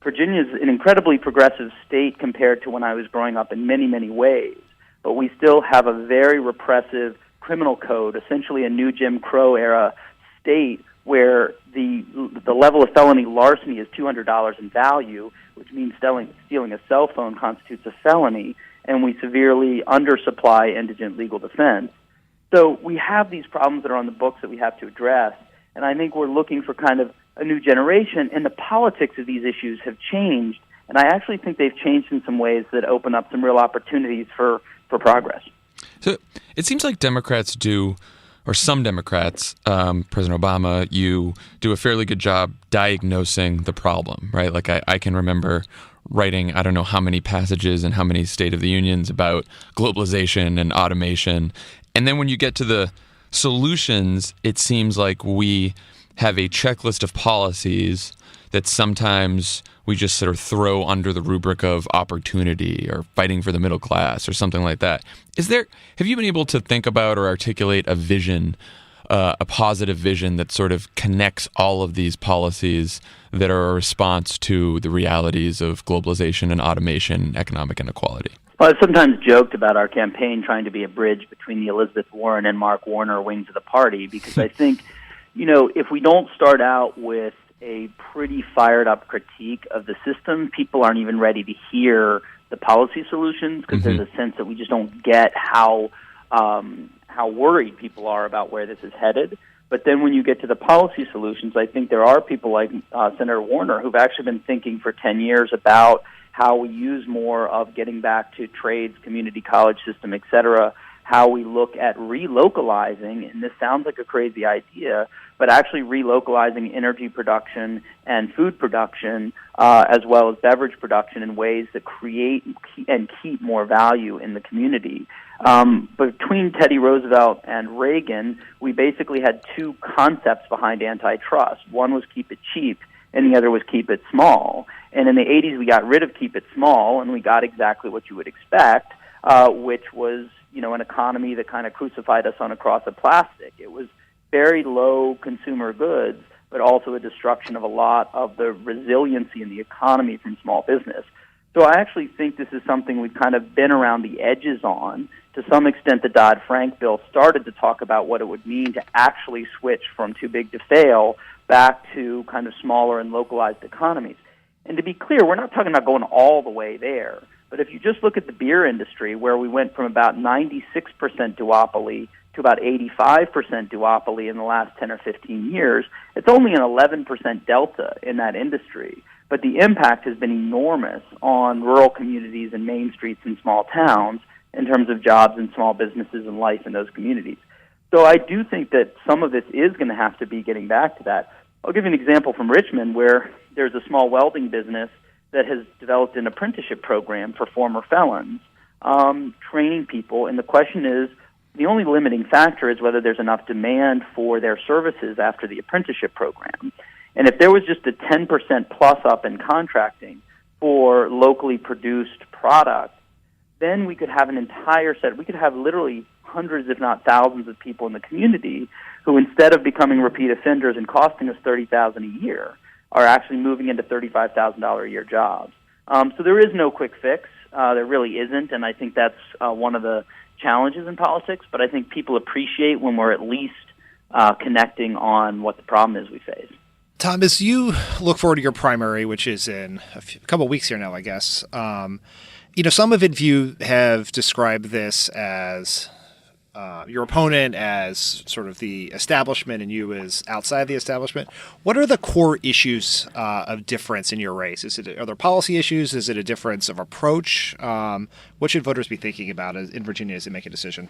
Virginia is an incredibly progressive state compared to when I was growing up in many, many ways, but we still have a very repressive criminal code, essentially a new Jim Crow era state where the level of felony larceny is $200 in value, which means stealing a cell phone constitutes a felony, and we severely undersupply indigent legal defense. So we have these problems that are on the books that we have to address, and I think we're looking for kind of a new generation, and the politics of these issues have changed, and I actually think they've changed in some ways that open up some real opportunities for progress. So it seems like Democrats do, or some Democrats, President Obama, you do a fairly good job diagnosing the problem, right? Like I can remember writing, I don't know how many passages and how many State of the Unions about globalization and automation. And then when you get to the solutions, it seems like we have a checklist of policies that sometimes we just sort of throw under the rubric of opportunity or fighting for the middle class or something like that. Have you been able to think about or articulate a vision, a positive vision that sort of connects all of these policies that are a response to the realities of globalization and automation and economic inequality? Well, I've sometimes joked about our campaign trying to be a bridge between the Elizabeth Warren and Mark Warner wings of the party, because I think, if we don't start out with a pretty fired-up critique of the system, people aren't even ready to hear the policy solutions, because there's a sense that we just don't get how worried people are about where this is headed. But then when you get to the policy solutions, I think there are people like Senator Warner who've actually been thinking for 10 years about how we use more of getting back to trades, community college system, et cetera, how we look at relocalizing, and this sounds like a crazy idea, but actually relocalizing energy production and food production, as well as beverage production in ways that create and keep more value in the community. Between Teddy Roosevelt and Reagan, we basically had two concepts behind antitrust. One was keep it cheap, and the other was keep it small. And in the 80s, we got rid of keep it small, and we got exactly what you would expect, which was an economy that kind of crucified us on a cross of plastic. It was very low consumer goods, but also a destruction of a lot of the resiliency in the economy from small business. So I actually think this is something we've kind of been around the edges on. To some extent, the Dodd-Frank bill started to talk about what it would mean to actually switch from too big to fail back to kind of smaller and localized economies. And to be clear, we're not talking about going all the way there. But if you just look at the beer industry, where we went from about 96% duopoly to about 85% duopoly in the last 10 or 15 years, it's only an 11% delta in that industry. But the impact has been enormous on rural communities and main streets in small towns in terms of jobs and small businesses and life in those communities. So I do think that some of this is going to have to be getting back to that. I'll give you an example from Richmond, where there's a small welding business that has developed an apprenticeship program for former felons, training people. And the question is, the only limiting factor is whether there's enough demand for their services after the apprenticeship program. And if there was just a 10% plus up in contracting for locally produced product, then we could have an entire set. We could have literally hundreds, if not thousands, of people in the community who, instead of becoming repeat offenders and costing us $30,000 a year, are actually moving into $35,000 a year jobs. So there is no quick fix. There really isn't, and I think that's one of the challenges in politics. But I think people appreciate when we're at least connecting on what the problem is we face. Tom, as you look forward to your primary, which is in a couple of weeks here now, I guess, some of you have described this as your opponent as sort of the establishment and you as outside the establishment. What are the core issues of difference in your race? Are there policy issues? Is it a difference of approach? What should voters be thinking about in Virginia as they make a decision?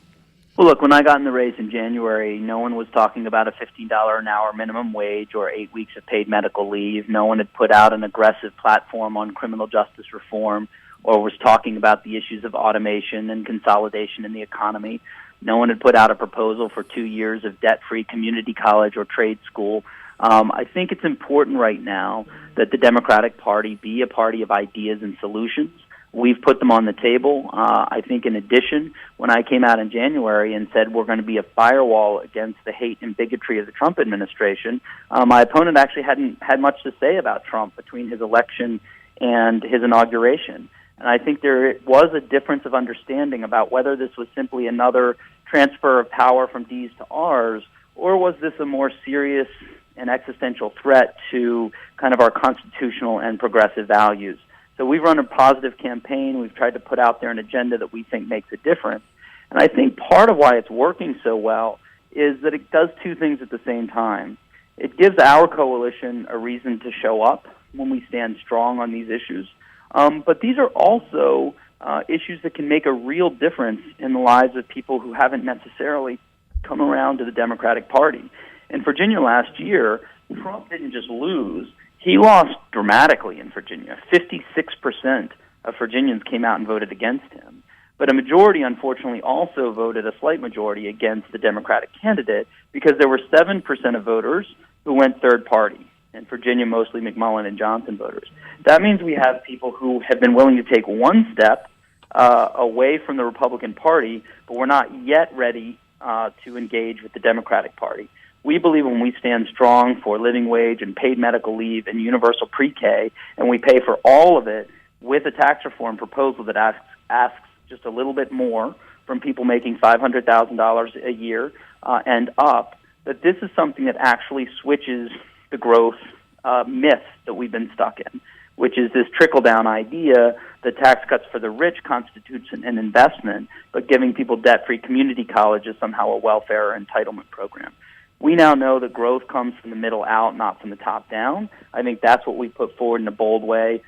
Well, look, when I got in the race in January, no one was talking about a $15 an hour minimum wage or 8 weeks of paid medical leave. No one had put out an aggressive platform on criminal justice reform or was talking about the issues of automation and consolidation in the economy. No one had put out a proposal for 2 years of debt-free community college or trade school. I think it's important right now that the Democratic Party be a party of ideas and solutions. We've put them on the table. I think in addition, when I came out in January and said we're going to be a firewall against the hate and bigotry of the Trump administration, my opponent actually hadn't had much to say about Trump between his election and his inauguration. And I think there was a difference of understanding about whether this was simply another transfer of power from D's to R's, or was this a more serious and existential threat to kind of our constitutional and progressive values. So we've run a positive campaign. We've tried to put out there an agenda that we think makes a difference. And I think part of why it's working so well is that it does two things at the same time. It gives our coalition a reason to show up when we stand strong on these issues. But these are also issues that can make a real difference in the lives of people who haven't necessarily come around to the Democratic Party. In Virginia last year, Trump didn't just lose. He lost dramatically in Virginia. 56% of Virginians came out and voted against him. But a majority, unfortunately, also voted, a slight majority, against the Democratic candidate because there were 7% of voters who went third party. In Virginia, mostly McMullen and Johnson voters. That means we have people who have been willing to take one step away from the Republican Party, but we're not yet ready to engage with the Democratic Party. We believe when we stand strong for living wage and paid medical leave and universal pre-K, and we pay for all of it with a tax reform proposal that asks just a little bit more from people making $500,000 a year and up, that this is something that actually switches the growth myth that we've been stuck in, which is this trickle-down idea that tax cuts for the rich constitutes an investment, but giving people debt-free community college is somehow a welfare or entitlement program. We now know that growth comes from the middle out, not from the top down. I think that's what we put forward in a bold way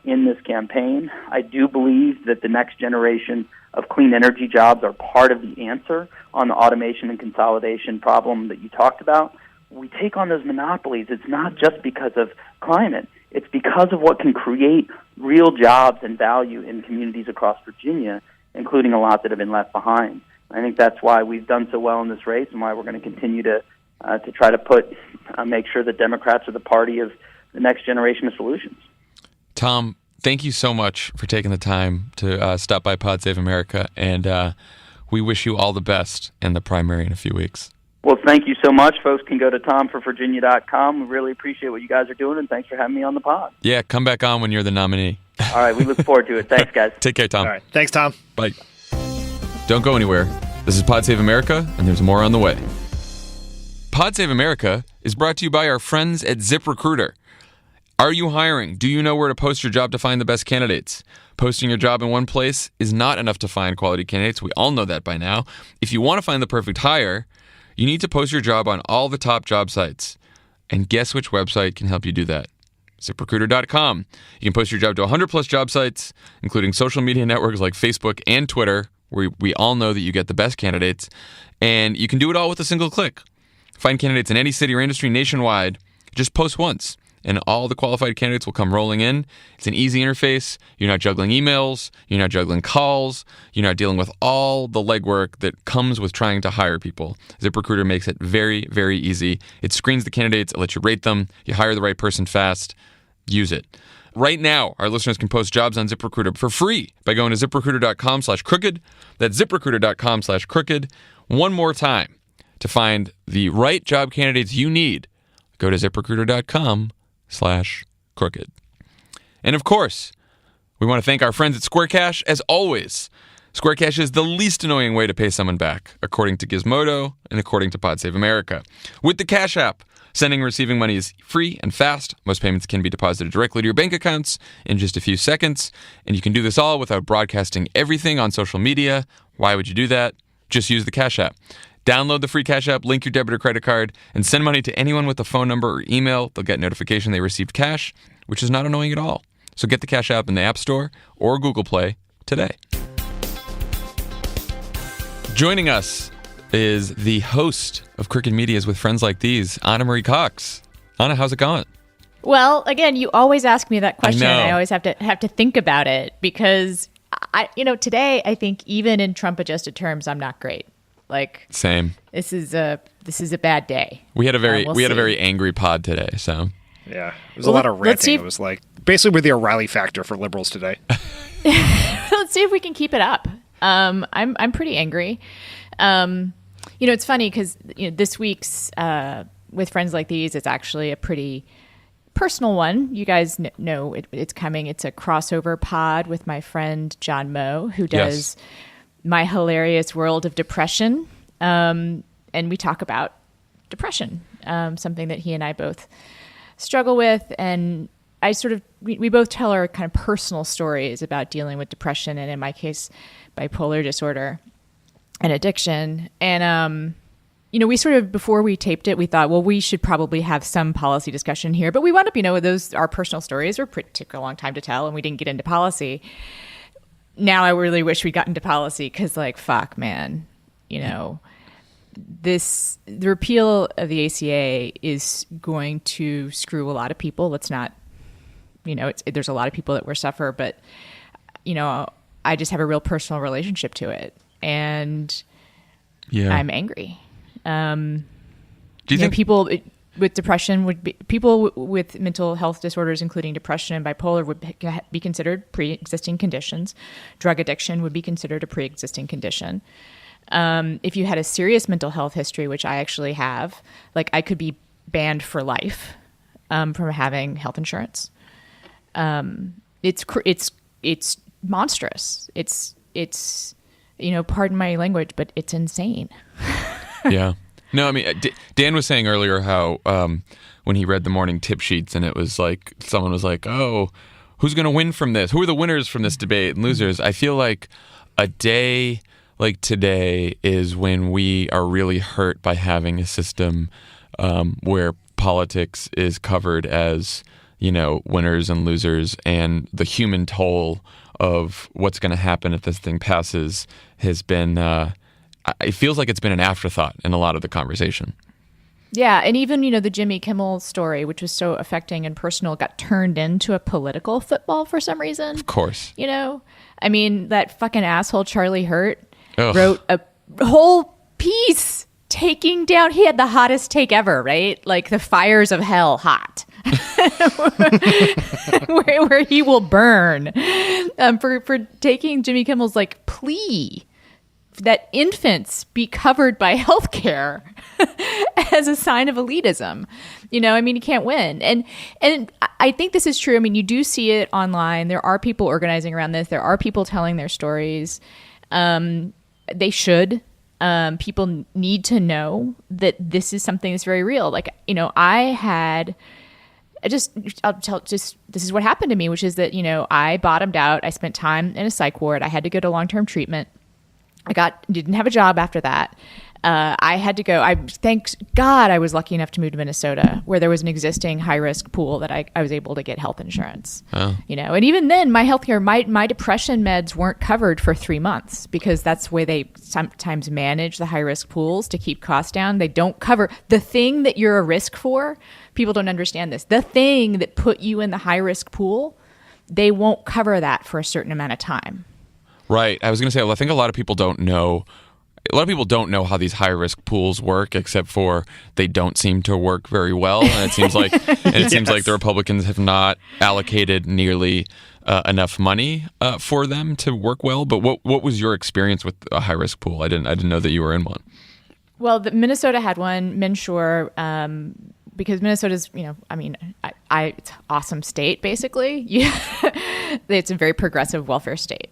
in this campaign. I do believe that the next generation of clean energy jobs are part of the answer on the automation and consolidation problem that you talked about. We take on those monopolies, it's not just because of climate. It's because of what can create real jobs and value in communities across Virginia, including a lot that have been left behind. I think that's why we've done so well in this race and why we're going to continue to try to make sure that Democrats are the party of the next generation of solutions. Tom, thank you so much for taking the time to stop by Pod Save America, and we wish you all the best in the primary in a few weeks. Well, thank you so much. Folks can go to tomforvirginia.com. We really appreciate what you guys are doing, and thanks for having me on the pod. Yeah, come back on when you're the nominee. All right, we look forward to it. Thanks, guys. Take care, Tom. All right. Thanks, Tom. Bye. Don't go anywhere. This is Pod Save America, and there's more on the way. Pod Save America is brought to you by our friends at ZipRecruiter. Are you hiring? Do you know where to post your job to find the best candidates? Posting your job in one place is not enough to find quality candidates. We all know that by now. If you want to find the perfect hire, you need to post your job on all the top job sites. And guess which website can help you do that? ZipRecruiter.com. You can post your job to 100 plus job sites, including social media networks like Facebook and Twitter, where we all know that you get the best candidates. And you can do it all with a single click. Find candidates in any city or industry nationwide. Just post once, and all the qualified candidates will come rolling in. It's an easy interface. You're not juggling emails. You're not juggling calls. You're not dealing with all the legwork that comes with trying to hire people. ZipRecruiter makes it very, very easy. It screens the candidates. It lets you rate them. You hire the right person fast. Use it. Right now, our listeners can post jobs on ZipRecruiter for free by going to ZipRecruiter.com/crooked. That's ZipRecruiter.com/crooked. One more time. To find the right job candidates you need, go to ZipRecruiter.com/crooked. And of course, we want to thank our friends at Square Cash as always. Square Cash is the least annoying way to pay someone back, according to Gizmodo and according to Pod Save America. With the Cash App, sending and receiving money is free and fast. Most payments can be deposited directly to your bank accounts in just a few seconds. And you can do this all without broadcasting everything on social media. Why would you do that? Just use the Cash App. Download the free Cash App, link your debit or credit card, and send money to anyone with a phone number or email. They'll get notification they received cash, which is not annoying at all. So get the Cash App in the App Store or Google Play today. Joining us is the host of Crooked Medias with Friends Like These, Ana Marie Cox. Ana, how's it going? Well, again, you always ask me that question. I know. I always have to think about it because today I think even in Trump-adjusted terms, I'm not great. Like, Same. This is a bad day. We had a very We'll we had a see. very angry pod today. So Yeah, it was a lot of let's see ranting. if- It was like basically we're the O'Reilly factor for liberals today. Let's see if we can keep it up. I'm pretty angry. It's funny because this week's with Friends Like These, it's actually a pretty personal one. You guys know it's coming. It's a crossover pod with my friend John Moe, who does My Hilarious World of Depression. And we talk about depression, something that he and I both struggle with. And we both tell our kind of personal stories about dealing with depression, and in my case, bipolar disorder and addiction. And, we sort of, before we taped it, we thought, well, we should probably have some policy discussion here. But we wound up, our personal stories were took a long time to tell, and we didn't get into policy. Now I really wish we got into policy because, fuck, man, the repeal of the ACA is going to screw a lot of people. Let's not, there's a lot of people that will suffer, but, I just have a real personal relationship to it. And I'm angry. Do you think people with depression people with mental health disorders, including depression and bipolar, would be considered pre-existing conditions. Drug addiction would be considered a pre-existing condition. If you had a serious mental health history, which I actually have, I could be banned for life from having health insurance. It's monstrous. It's pardon my language, but it's insane. Yeah. No, I mean, Dan was saying earlier how when he read the morning tip sheets and it was like, someone was like, oh, who's going to win from this? Who are the winners from this debate and losers? I feel like a day like today is when we are really hurt by having a system where politics is covered as, winners and losers, and the human toll of what's going to happen if this thing passes has been, it feels like it's been an afterthought in a lot of the conversation. Yeah, and even, the Jimmy Kimmel story, which was so affecting and personal, got turned into a political football for some reason. Of course. I mean, that fucking asshole Charlie Hurt Ugh. wrote a whole piece taking down, he had the hottest take ever, right? Like the fires of hell hot. where he will burn for taking Jimmy Kimmel's plea that infants be covered by healthcare as a sign of elitism. You can't win. And I think this is true. I mean, you do see it online. There are people organizing around this. There are people telling their stories. They should. People need to know that this is something that's very real. I had this is what happened to me, which is that, I bottomed out. I spent time in a psych ward. I had to go to long-term treatment. Didn't have a job after that. I had to go. Thank God I was lucky enough to move to Minnesota, where there was an existing high risk pool that I was able to get health insurance. Oh. And even then, my healthcare, my depression meds weren't covered for 3 months, because that's the way they sometimes manage the high risk pools to keep costs down. They don't cover the thing that you're a risk for. People don't understand this. The thing that put you in the high risk pool, they won't cover that for a certain amount of time. Right. I was going to say, I think a lot of people don't know. A lot of people don't know how these high risk pools work, except for they don't seem to work very well. And it seems like the Republicans have not allocated nearly enough money for them to work well. But what was your experience with a high risk pool? I didn't know that you were in one. Well, Minnesota had one, Minshore, because Minnesota's, it's an awesome state, basically. It's a very progressive welfare state.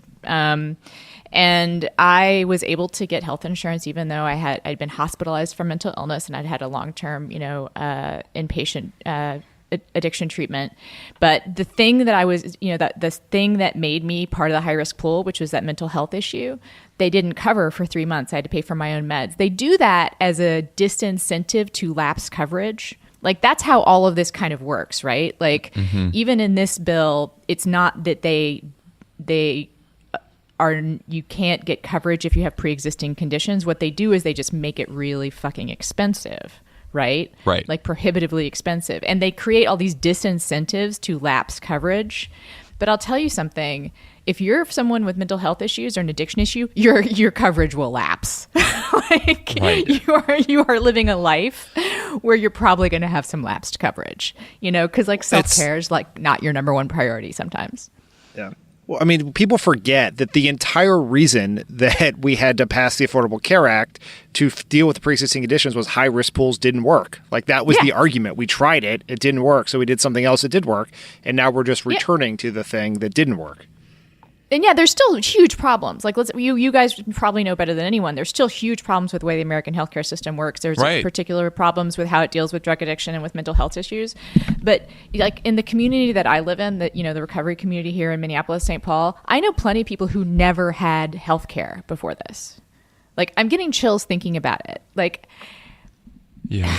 And I was able to get health insurance, even though I'd been hospitalized for mental illness, and I'd had a long-term, inpatient addiction treatment. But the thing that I was, the thing that made me part of the high-risk pool, which was that mental health issue, they didn't cover for 3 months. I had to pay for my own meds. They do that as a disincentive to lapse coverage. Like, that's how all of this kind of works, right? Like, even in this bill, it's not that you can't get coverage if you have pre-existing conditions. What they do is they just make it really fucking expensive, right? Right. Like, prohibitively expensive. And they create all these disincentives to lapse coverage. But I'll tell you something. If you're someone with mental health issues or an addiction issue, your coverage will lapse. You are living a life where you're probably going to have some lapsed coverage, because self-care is not your number one priority sometimes. Yeah. Well, people forget that the entire reason that we had to pass the Affordable Care Act to deal with the pre-existing conditions was high-risk pools didn't work. Like, that was the argument. We tried it. It didn't work. So we did something else that did work. And now we're just returning to the thing that didn't work. And there's still huge problems. Like, you guys probably know better than anyone. There's still huge problems with the way the American healthcare system works. There's particular problems with how it deals with drug addiction and with mental health issues. But like, in the community that I live in, the recovery community here in Minneapolis, St. Paul, I know plenty of people who never had healthcare before this. Like, I'm getting chills thinking about it. Like, yeah.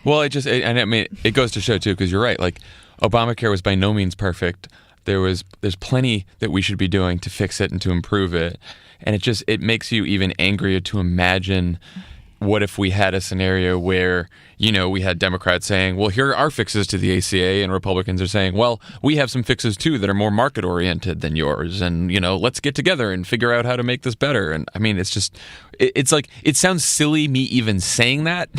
Well, it goes to show too, because you're right. Like, Obamacare was by no means perfect. There's plenty that we should be doing to fix it and to improve it. And it makes you even angrier to imagine, what if we had a scenario where, we had Democrats saying, well, here are our fixes to the ACA, and Republicans are saying, well, we have some fixes too that are more market oriented than yours, and let's get together and figure out how to make this better. And it's like, it sounds silly me even saying that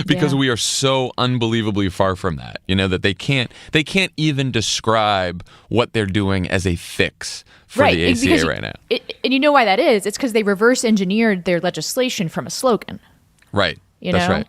because we are so unbelievably far from that. That they can't even describe what they're doing as a fix for the ACA right now. And you know why that is? It's because they reverse engineered their legislation from a slogan. Right. That's right.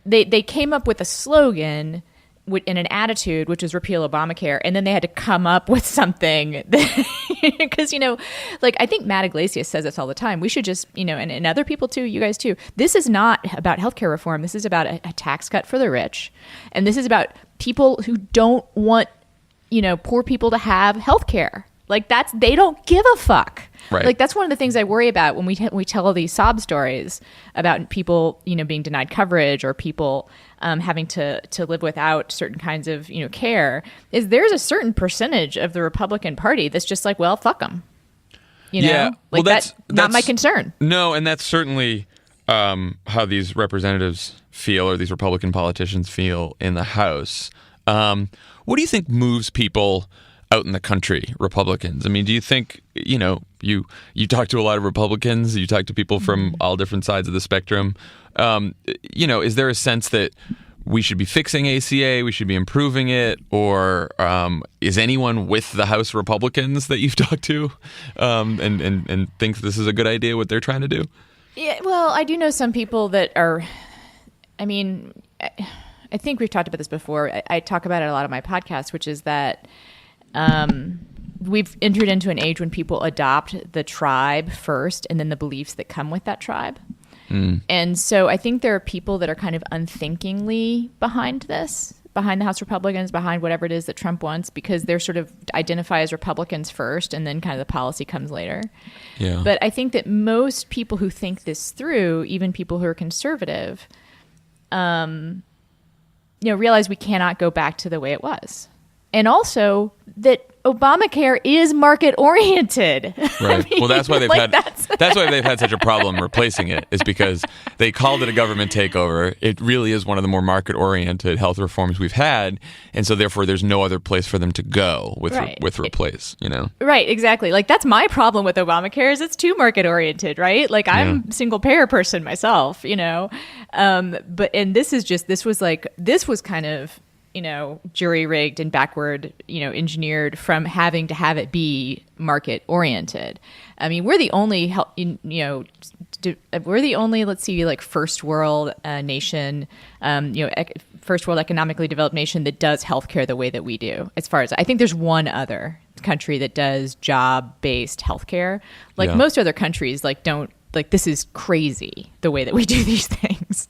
They came up with a slogan in an attitude, which was repeal Obamacare, and then they had to come up with something because I think Matt Iglesias says this all the time. We should just and other people too, you guys too. This is not about healthcare reform. This is about a tax cut for the rich, and this is about people who don't want poor people to have healthcare. Like, they don't give a fuck. Right. Like, that's one of the things I worry about when we tell all these sob stories about people, being denied coverage, or people having to live without certain kinds of, care, is there's a certain percentage of the Republican Party that's just like, well, fuck them. Yeah. Like, that's not my concern. No, and that's certainly how these representatives feel, or these Republican politicians feel in the House. What do you think moves people out in the country, Republicans? Do you think, you talk to a lot of Republicans, you talk to people from all different sides of the spectrum. Is there a sense that we should be fixing ACA, we should be improving it, or is anyone with the House Republicans that you've talked to and think this is a good idea, what they're trying to do? Yeah, well, I do know some people that are, I think we've talked about this before. I talk about it a lot on my podcast, which is that we've entered into an age when people adopt the tribe first and then the beliefs that come with that tribe. And so I think there are people that are kind of unthinkingly behind this. behind the House Republicans, behind whatever it is that Trump wants, because they're sort of identify as Republicans first, and then kind of the policy comes later. Yeah. But I think that most people who think this through, even people who are conservative, realize we cannot go back to the way it was. And also that Obamacare is market oriented. Right. Well, that's why they've that's why they've had such a problem replacing it, is because they called it a government takeover. It really is one of the more market oriented health reforms we've had, and so therefore there's no other place for them to go with with replace. Right. Exactly. Like that's my problem with Obamacare is it's too market oriented. Right. Like I'm a single payer person myself. But this was kind of jury rigged and backward, engineered from having to have it be market oriented. I mean, we're the only, let's see, like first world nation, first world economically developed nation that does healthcare the way that we do. As far as I think there's one other country that does job based healthcare. Like most other countries, don't. Like this is crazy the way that we do these things.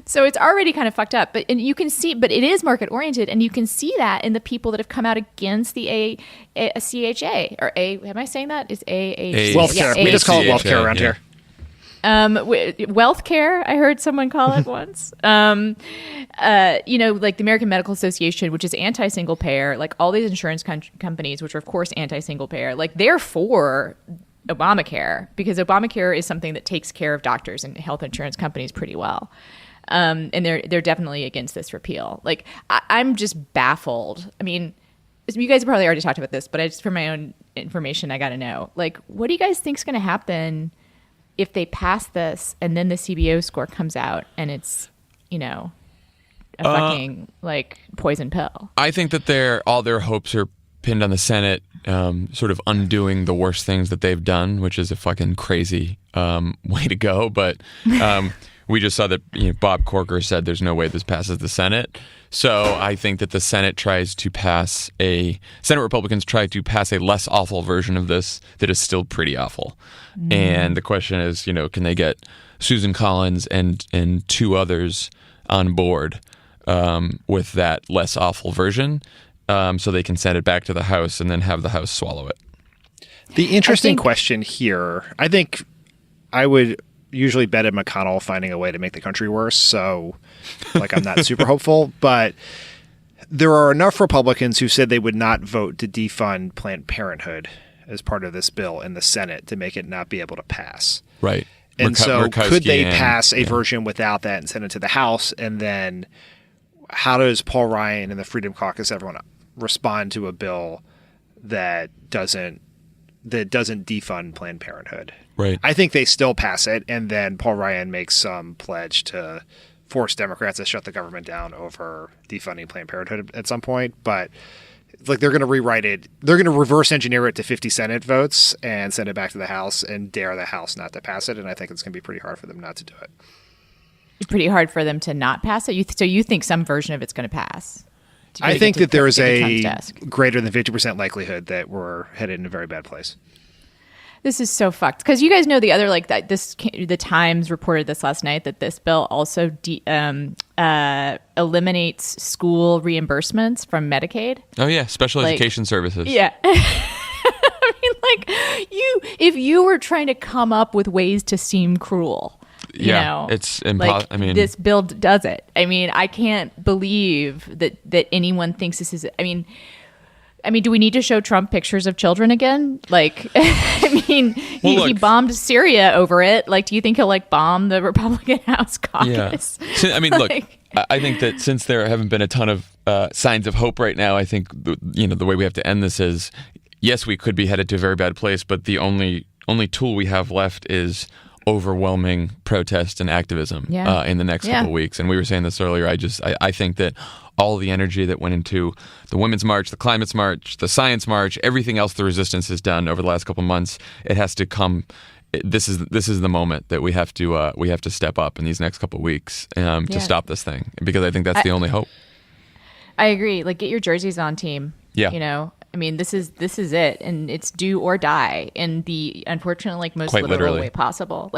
So it's already kind of fucked up. But you can see, but it is market oriented, and you can see that in the people that have come out against the CHA or am I saying that? It's wealth care. We just call it wealth care around here. Wealth care, I heard someone call it once. Like the American Medical Association, which is anti-single payer, like all these insurance companies, which are of course anti-single payer, like they're for Obamacare, because Obamacare is something that takes care of doctors and health insurance companies pretty well. And they're definitely against this repeal. Like I'm just baffled. I mean, you guys have probably already talked about this, but for my own information, I got to know, like, what do you guys think is going to happen if they pass this and then the CBO score comes out and it's, a fucking like poison pill? I think that all their hopes are pinned on the Senate sort of undoing the worst things that they've done, which is a fucking crazy way to go. But we just saw that Bob Corker said there's no way this passes the Senate. So I think that the Senate Senate Republicans try to pass a less awful version of this that is still pretty awful. And the question is, can they get Susan Collins and two others on board with that less awful version? So they can send it back to the House and then have the House swallow it. The interesting question here, I think I would usually bet at McConnell finding a way to make the country worse. So I'm not super hopeful, but there are enough Republicans who said they would not vote to defund Planned Parenthood as part of this bill in the Senate to make it not be able to pass. Right. And so could they pass a version without that and send it to the House? And then how does Paul Ryan and the Freedom Caucus, everyone respond to a bill that doesn't defund Planned Parenthood? Right. I think they still pass it, and then Paul Ryan makes some pledge to force Democrats to shut the government down over defunding Planned Parenthood at some point. But they're going to rewrite it. They're going to reverse engineer it to 50 Senate votes and send it back to the House and dare the House not to pass it. And I think it's going to be pretty hard for them not to do it. Pretty hard for them to not pass it? So you think some version of it's going to pass? I think that there is a greater than 50% likelihood that we're headed in a very bad place. This is so fucked. Because you guys know the other, the Times reported this last night, that this bill also eliminates school reimbursements from Medicaid. Oh, yeah. Special education services. Yeah. I mean, if you were trying to come up with ways to seem cruel, it's impossible. I mean, this bill does it. I mean, I can't believe that anyone thinks this is. I mean, do we need to show Trump pictures of children again? He bombed Syria over it. Do you think he'll bomb the Republican House caucus? Yeah. I mean, look, I think that since there haven't been a ton of signs of hope right now, I think the way we have to end this is, yes, we could be headed to a very bad place, but the only tool we have left is overwhelming protest and activism in the next couple of weeks. And we were saying this earlier. I think that all the energy that went into the Women's March, the Climate's March, the Science March, everything else the resistance has done over the last couple of months, it has to come. This is the moment that we have to step up in these next couple of weeks to stop this thing, because I think that's the only hope. I agree. Get your jerseys on, team. Yeah. I mean, this is it, and it's do or die in the unfortunately most Quite literal literally way possible.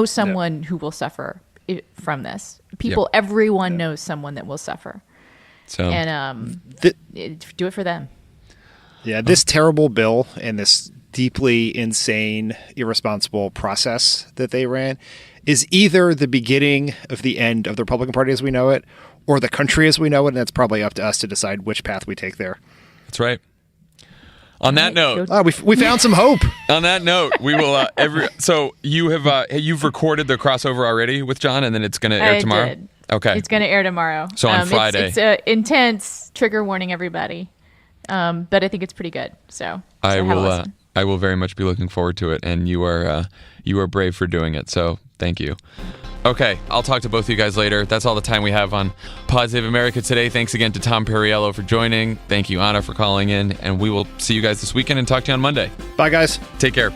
Someone who will suffer from this. Everyone knows someone that will suffer. So and do it for them. Yeah, this terrible bill and this deeply insane, irresponsible process that they ran is either the beginning of the end of the Republican Party as we know it, or the country as we know it, and it's probably up to us to decide which path we take there. that's right. On that note, We found some hope. on that note, we will So you've recorded the crossover already with Jon, and then it's going to air tomorrow. Did. Okay, It's going to air tomorrow. So on Friday. It's intense. Trigger warning, everybody. But I think it's pretty good. So I have a will. listen. I will very much be looking forward to it, and you are brave for doing it. So thank you. Okay, I'll talk to both of you guys later. That's all the time we have on Pod Save America today. Thanks again to Tom Perriello for joining. Thank you, Ana, for calling in, and we will see you guys this weekend and talk to you on Monday. Bye, guys. Take care.